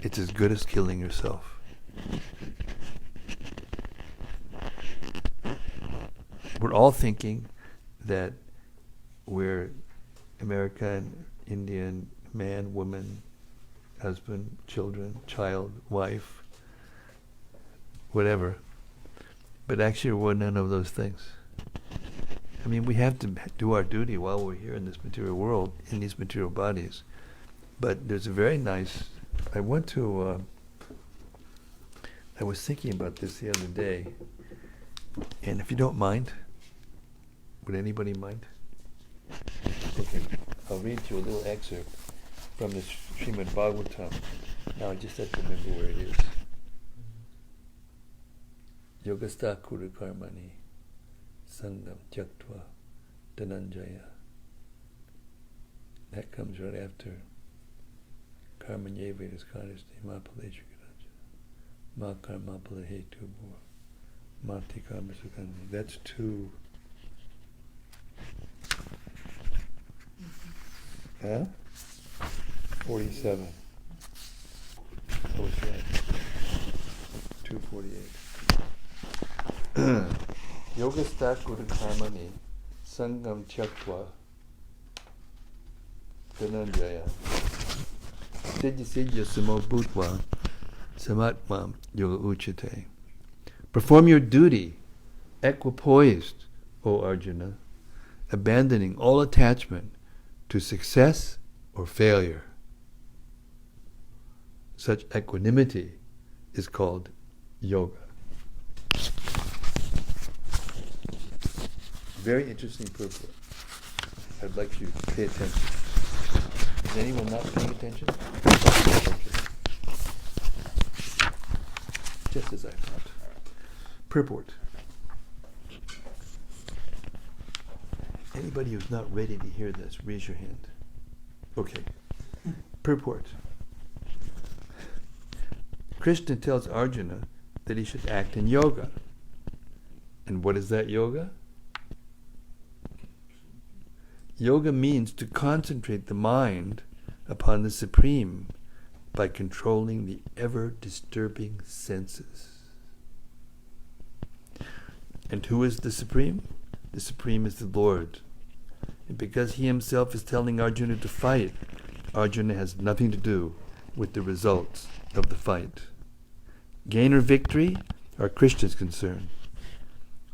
it's as good as killing yourself. We're all thinking that we're American, Indian, man, woman, husband, children, child, wife, whatever. But actually we're none of those things. I mean, we have to do our duty while we're here in this material world, in these material bodies. But there's a very nice, I was thinking about this the other day, and if you don't mind, would anybody mind? Okay, I'll read you a little excerpt from the Srimad-Bhagavatam. Now I just have to remember where it is. Yogastha kuru karmani sangam tyaktva dhananjaya. That comes right after karmanye vedas kariste ma paleshu karanja ma karma palahetu bhur mati karma sukandi. That's 2. Huh? 47. I was right. 248. Yogastha kuru karmani sangam tyaktva dhananjaya Sijya samo bhutva samatmam yoga uchate. Perform your duty, equipoised, O Arjuna, abandoning all attachment to success or failure. Such equanimity is called yoga. Very interesting purport. I'd like you to pay attention. Is anyone not paying attention? Just as I thought. Purport. Anybody who's not ready to hear this, raise your hand. Okay. Purport. Krishna tells Arjuna that he should act in yoga. And what is that yoga? Yoga means to concentrate the mind upon the Supreme by controlling the ever-disturbing senses. And who is the Supreme? The Supreme is the Lord. And because he himself is telling Arjuna to fight, Arjuna has nothing to do with the results of the fight. Gain or victory are Krishna's concern.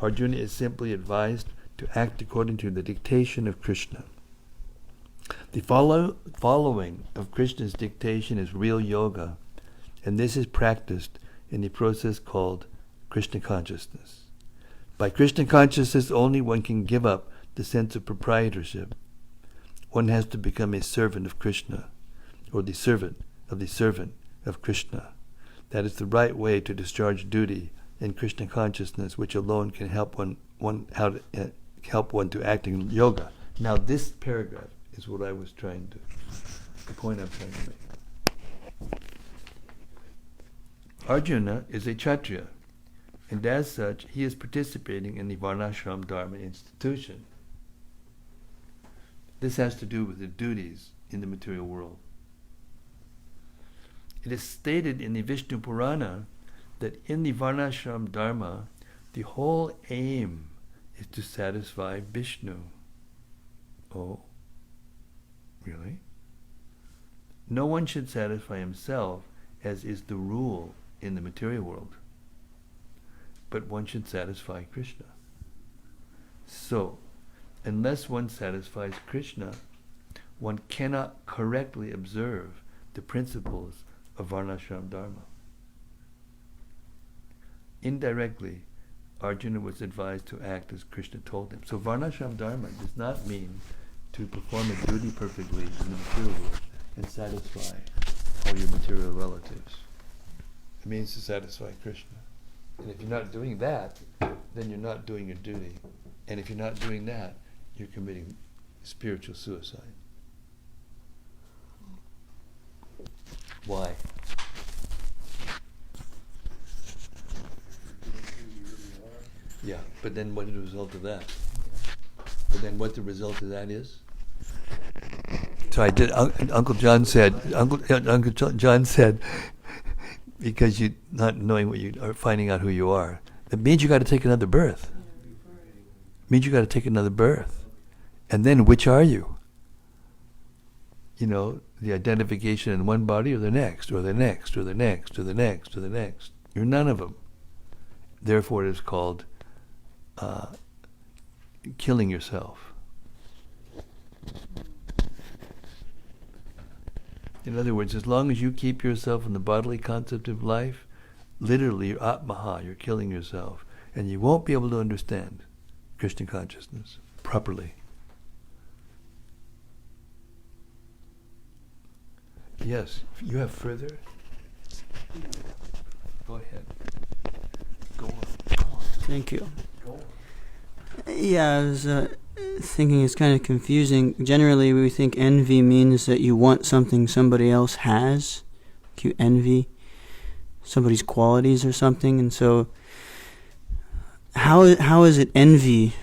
Arjuna is simply advised to act according to the dictation of Krishna. The following of Krishna's dictation is real yoga, and this is practiced in the process called Krishna consciousness. By Krishna consciousness only one can give up the sense of proprietorship. One has to become a servant of Krishna, or the servant of Krishna. That is the right way to discharge duty in Krishna consciousness, which alone can help one to act in yoga. Now this paragraph is what I was the point I'm trying to make. Arjuna is a Kshatriya, and as such, he is participating in the Varnashram Dharma institution. This has to do with the duties in the material world. It is stated in the Vishnu Purana that in the Varnashram Dharma, the whole aim is to satisfy Vishnu. Oh, really? No one should satisfy himself, as is the rule in the material world, but one should satisfy Krishna. So, unless one satisfies Krishna, one cannot correctly observe the principles of Varnashram Dharma. Indirectly, Arjuna was advised to act as Krishna told him. So Varnashram Dharma does not mean to perform a duty perfectly in the material world and satisfy all your material relatives. It means to satisfy Krishna. And if you're not doing that, then you're not doing your duty. And if you're not doing that, you're committing spiritual suicide. Why? Yeah, but then what is the result of that? But then what the result of that is? So I did. Uncle John said. Uncle John said, because you're not knowing what you are, finding out who you are. It means you got to take another birth. It means you got to take another birth, and then which are you? You know, the identification in one body or the next, or the next, or the next, or the next, or the next. You're none of them. Therefore, it is called killing yourself. In other words, as long as you keep yourself in the bodily concept of life, literally you're atmaha, you're killing yourself. And you won't be able to understand Krishna consciousness properly. Yes, you have further? Go ahead. Go on. Thank you. Go on. Yeah, I was thinking it's kind of confusing. Generally, we think envy means that you want something somebody else has. Like you envy somebody's qualities or something. And so, how is it envy?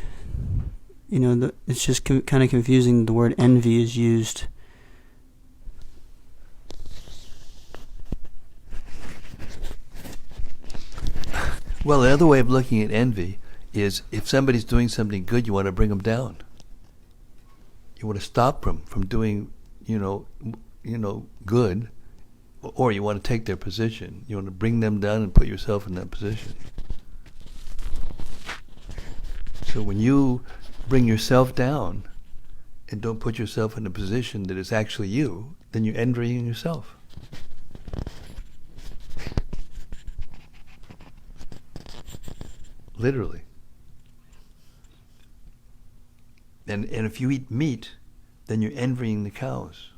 You know, it's just kind of confusing. The word envy is used. Well, the other way of looking at envy is if somebody's doing something good, you want to bring them down. You want to stop them from doing, good, or you want to take their position. You want to bring them down and put yourself in that position. So when you bring yourself down and don't put yourself in a position that is actually you, then you're envying yourself. Literally. And if you eat meat, then you're envying the cows.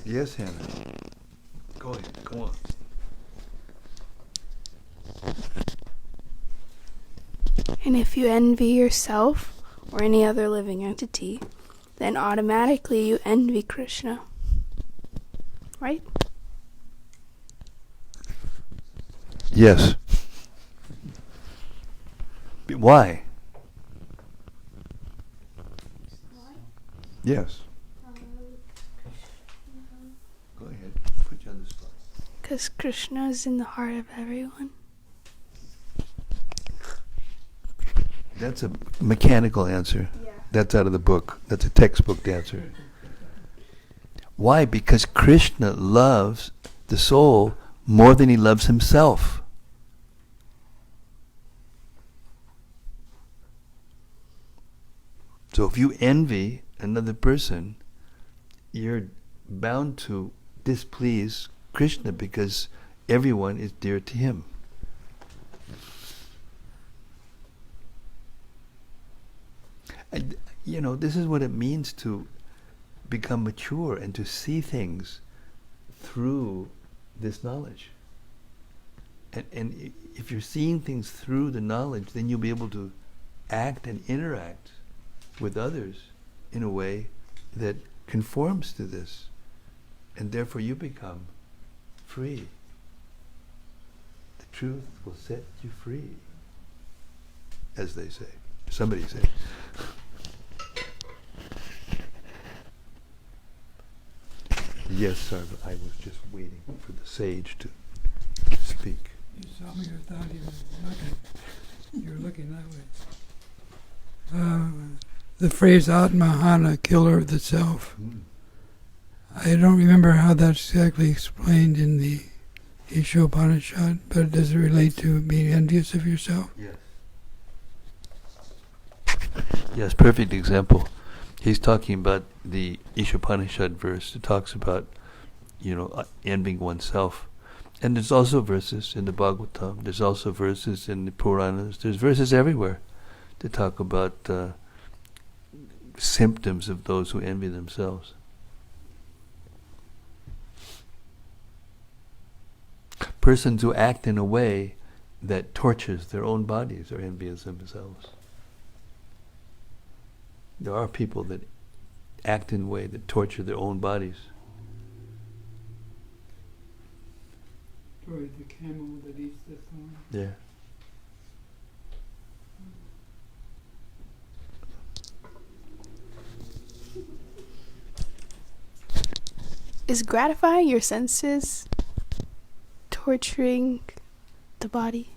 Yes, Hannah. Go ahead. Go on. And if you envy yourself or any other living entity, then automatically you envy Krishna. Right? Yes. But why? Yes. Go ahead. Put you on the spot. Because Krishna is in the heart of everyone. That's a mechanical answer. Yeah. That's out of the book. That's a textbook answer. Why? Because Krishna loves the soul more than he loves himself. So if you envy another person, you're bound to displease Krishna because everyone is dear to him. And, this is what it means to become mature and to see things through this knowledge. And if you're seeing things through the knowledge, then you'll be able to act and interact with others in a way that conforms to this, and therefore you become free. The truth will set you free, as they say. Somebody said. Yes, sir, but I was just waiting for the sage to speak. You saw me or thought you were looking that way. The phrase Atmahana, killer of the self. I don't remember how that's exactly explained in the Ishopanishad, but does it relate to being envious of yourself? Yes. Yes, perfect example. He's talking about the Ishopanishad verse that talks about, envying oneself. And there's also verses in the Bhagavatam. There's also verses in the Puranas. There's verses everywhere that talk about symptoms of those who envy themselves. Persons who act in a way that tortures their own bodies are envious of themselves. There are people that act in a way that torture their own bodies. Or the camel that eats the thorn. Yeah. Is gratifying your senses torturing the body?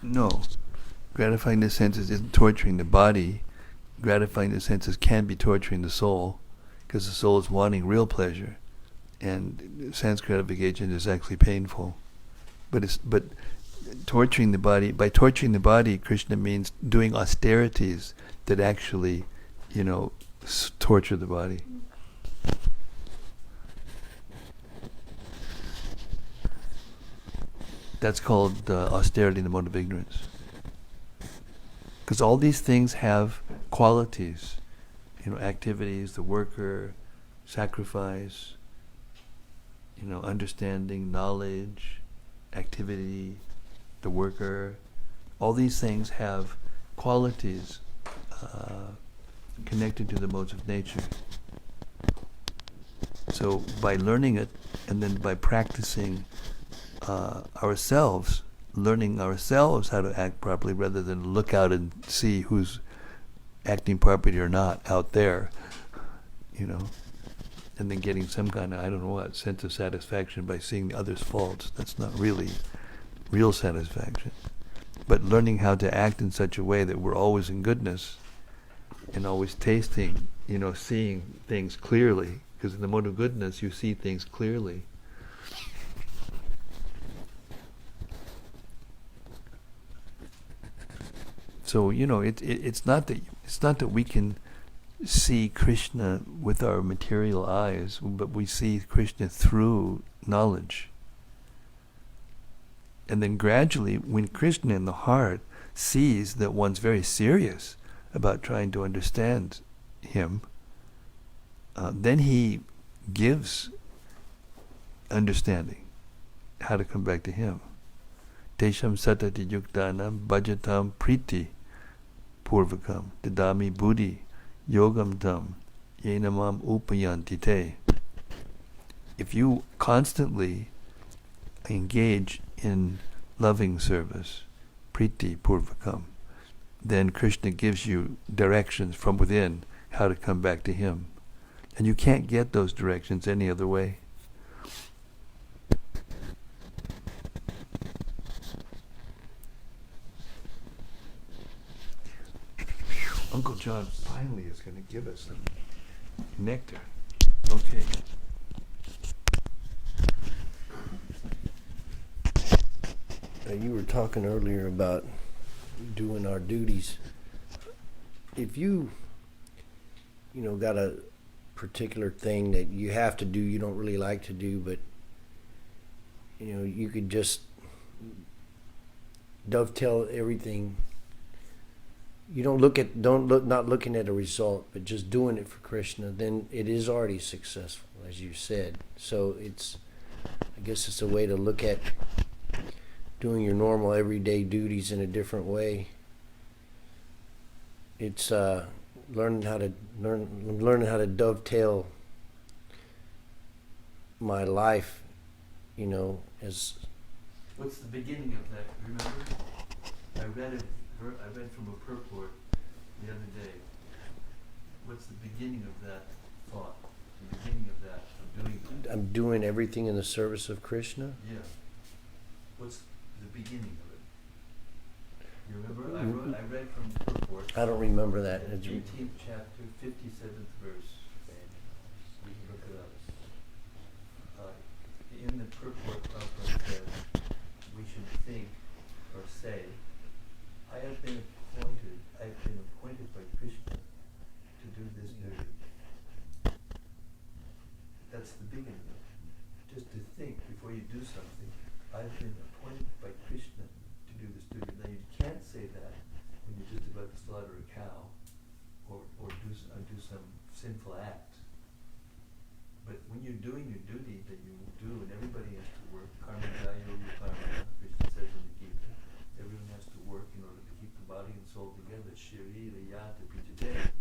No. Gratifying the senses isn't torturing the body. Gratifying the senses can be torturing the soul, because the soul is wanting real pleasure, and sense gratification is actually painful. But torturing the body, by torturing the body, Krishna means doing austerities that actually, torture the body. That's called austerity in the mode of ignorance. Because all these things have qualities, activities, the worker, sacrifice, understanding, knowledge, activity, the worker. All these things have qualities connected to the modes of nature. So by learning it, and then by practicing learning ourselves how to act properly, rather than look out and see who's acting properly or not out there, and then getting some kind of, sense of satisfaction by seeing the other's faults. That's not really real satisfaction. But learning how to act in such a way that we're always in goodness, and always tasting, seeing things clearly, because in the mode of goodness you see things clearly. So it's not that we can see Krishna with our material eyes, but we see Krishna through knowledge. And then gradually, when Krishna in the heart sees that one's very serious about trying to understand him, then he gives understanding, how to come back to him. Tesham satati yuktanam bhajatam priti purvakam dadami buddhi yogam tam yenamam upayanti te. If you constantly engage in loving service, priti purvakam, then Krishna gives you directions from within how to come back to him. And you can't get those directions any other way. Uncle John finally is going to give us some nectar. Okay. You were talking earlier about doing our duties. If you got a particular thing that you have to do, you don't really like to do, but you could just dovetail everything. You not looking at a result, but just doing it for Krishna, then it is already successful, as you said. So I guess it's a way to look at doing your normal everyday duties in a different way. it's learning how to dovetail my life, as What's the beginning of that? Remember? I read from a purport the other day. What's the beginning of that thought? The beginning of that, of doing that? I'm doing everything in the service of Krishna. Yeah. What's the beginning of it? You remember? I read from the purport. I don't remember that. 18th chapter, 57th verse. You can look it up. In the purport, Prabhupada says, we should think or say, I have been appointed by Krishna to do this duty. That's the beginning of it. Just to think before you do something, I've been appointed by Krishna to do this duty. Now you can't say that when you're just about to slaughter a cow or do some sinful act. But when you're doing your duty that you do, and everybody has to work, karma jaya karma, Krishna says in the Gita, everyone has to work in order to keep the body and soul together. Sharira yata pijate,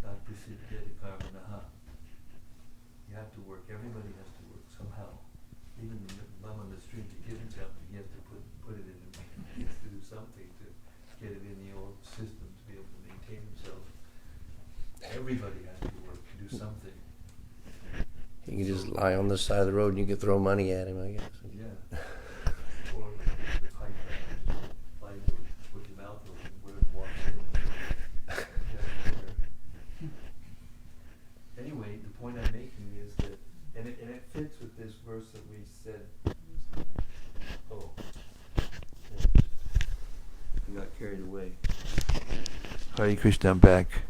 not prasiddhya karma naha. You have to work. Everybody has to work somehow. Even the bum on the street to get himself, he has to put it in. He has to do something to get it in the old system to be able to maintain himself. Everybody has to work to do something. You can just lie on the side of the road and you can throw money at him, I guess. Yeah. Or the pipe just fly with your mouth open, where it walks in. Anyway, the point I'm making is that, and it fits with this verse that we said. Oh. I got carried away. Hare Krishna, I'm back.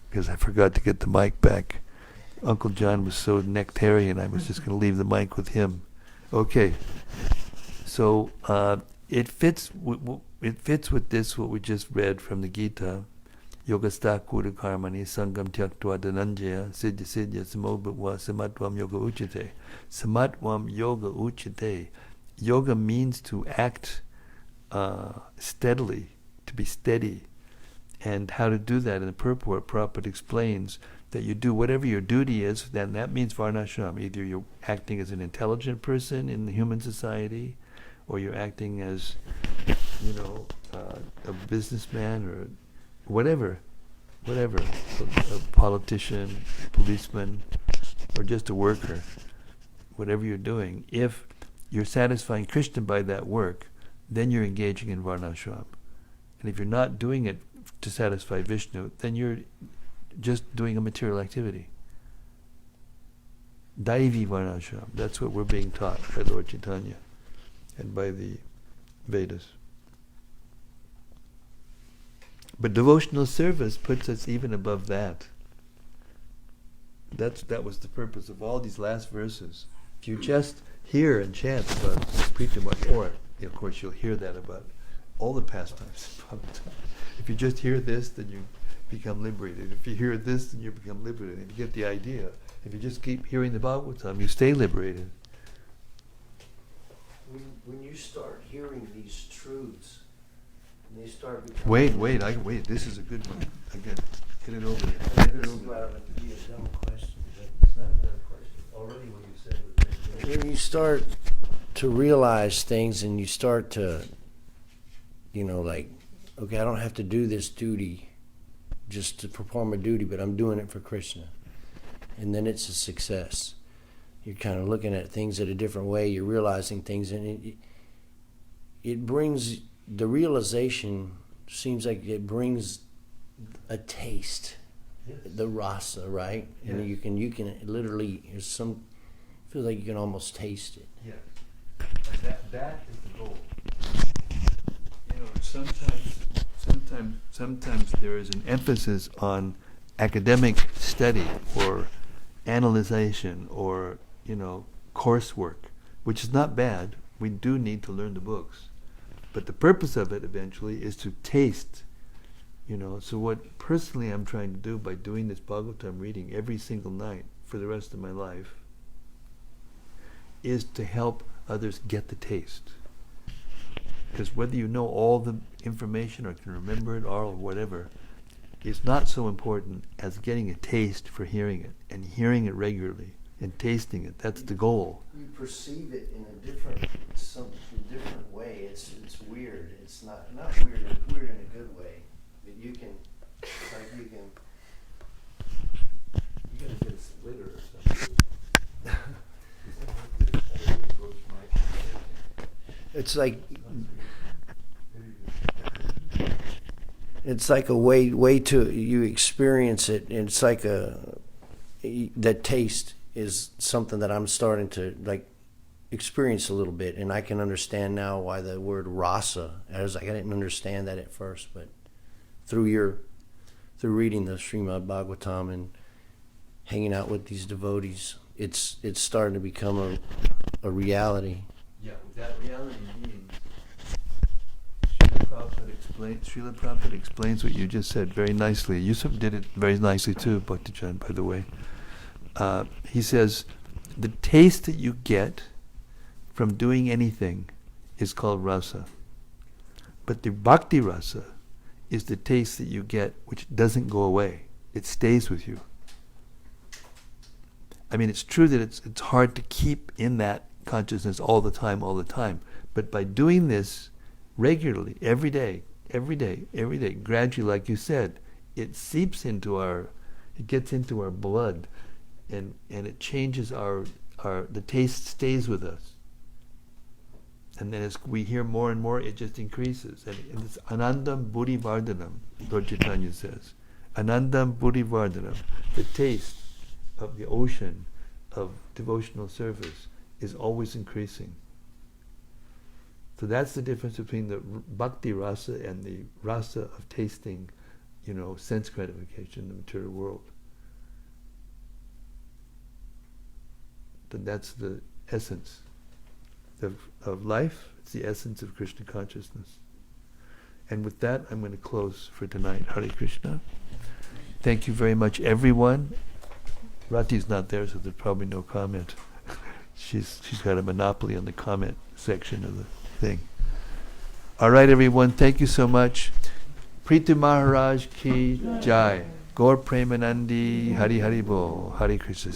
Because I forgot to get the mic back. Uncle John was so nectarian, I was just going to leave the mic with him. Okay, so it fits with this, what we just read from the Gita. Yogastha kura karmani sangam tyaktva dhananjaya siddhya samobhava samatvam yoga uchite. Samatvam yoga uchite. Yoga means to act steadily, to be steady. And how to do that in the purport, Prabhupada explains that you do whatever your duty is, then that means varnashram. Either you're acting as an intelligent person in the human society, or you're acting as, a businessman or whatever, a politician, policeman, or just a worker. Whatever you're doing, if you're satisfying Krishna by that work, then you're engaging in varnashram. And if you're not doing it to satisfy Vishnu, then you're just doing a material activity. Daivi varnashram. That's what we're being taught by Lord Chaitanya and by the Vedas. But devotional service puts us even above that. That was the purpose of all these last verses. If you just hear and chant about Prthu, or of course you'll hear that about all the pastimes. If you just hear this, then you become liberated. If you hear this, then you become liberated. If you get the idea, if you just keep hearing the Bhagavatam, you stay liberated. When you start hearing these truths, and they start becoming... Wait, this is a good one. Again, hit it over there. Hit it over there. It'd be a dumb question. It's not a dumb question. Already what you said was... When you start to realize things and you start to, okay, I don't have to do this duty just to perform a duty, but I'm doing it for Krishna. And then it's a success. You're kind of looking at things in a different way. You're realizing things, and it brings, the realization seems like it brings a taste, yes. The rasa, right? Yes. And you can literally, feels like you can almost taste it. Yeah. That is the goal. Sometimes there is an emphasis on academic study or analyzation or, coursework, which is not bad. We do need to learn the books. But the purpose of it eventually is to taste, So what personally I'm trying to do by doing this Bhagavatam reading every single night for the rest of my life is to help others get the taste. Because whether you know all the information or can remember it all or whatever, is not so important as getting a taste for hearing it, and hearing it regularly, and tasting it. That's the goal. You perceive it in a different way. It's weird. It's not weird. It's weird in a good way. But you can, it's like you can. You gotta get a splitter or something. It's like a way to you experience it. And it's like that taste is something that I'm starting to like experience a little bit, and I can understand now why the word rasa. I didn't understand that at first, but through reading the Srimad-Bhagavatam and hanging out with these devotees, it's starting to become a reality. Yeah, that reality means Srila Prabhupada explains what you just said very nicely. Yusuf did it very nicely too, Bhaktijan, by the way. He says, the taste that you get from doing anything is called rasa. But the bhakti rasa is the taste that you get which doesn't go away. It stays with you. I mean, it's true that it's hard to keep in that consciousness all the time. But by doing this regularly, every day, gradually, like you said, it seeps into it gets into our blood, and it changes the taste stays with us. And then as we hear more and more, it just increases. And it's Anandam Buddhi Vardhanam, Lord Chaitanya says. Anandam Buddhi Vardhanam. The taste of the ocean of devotional service is always increasing. So that's the difference between the bhakti rasa and the rasa of tasting, sense gratification in the material world. That's the essence of life. It's the essence of Krishna consciousness. And with that, I'm going to close for tonight. Hare Krishna. Thank you very much, everyone. Rati's not there, so there's probably no comment. She's got a monopoly on the comment section of the thing. All right, everyone. Thank you so much. Prthu Maharaj ki jai. Gaur Premanandi. Hari Hari Bol. Hare Krishna.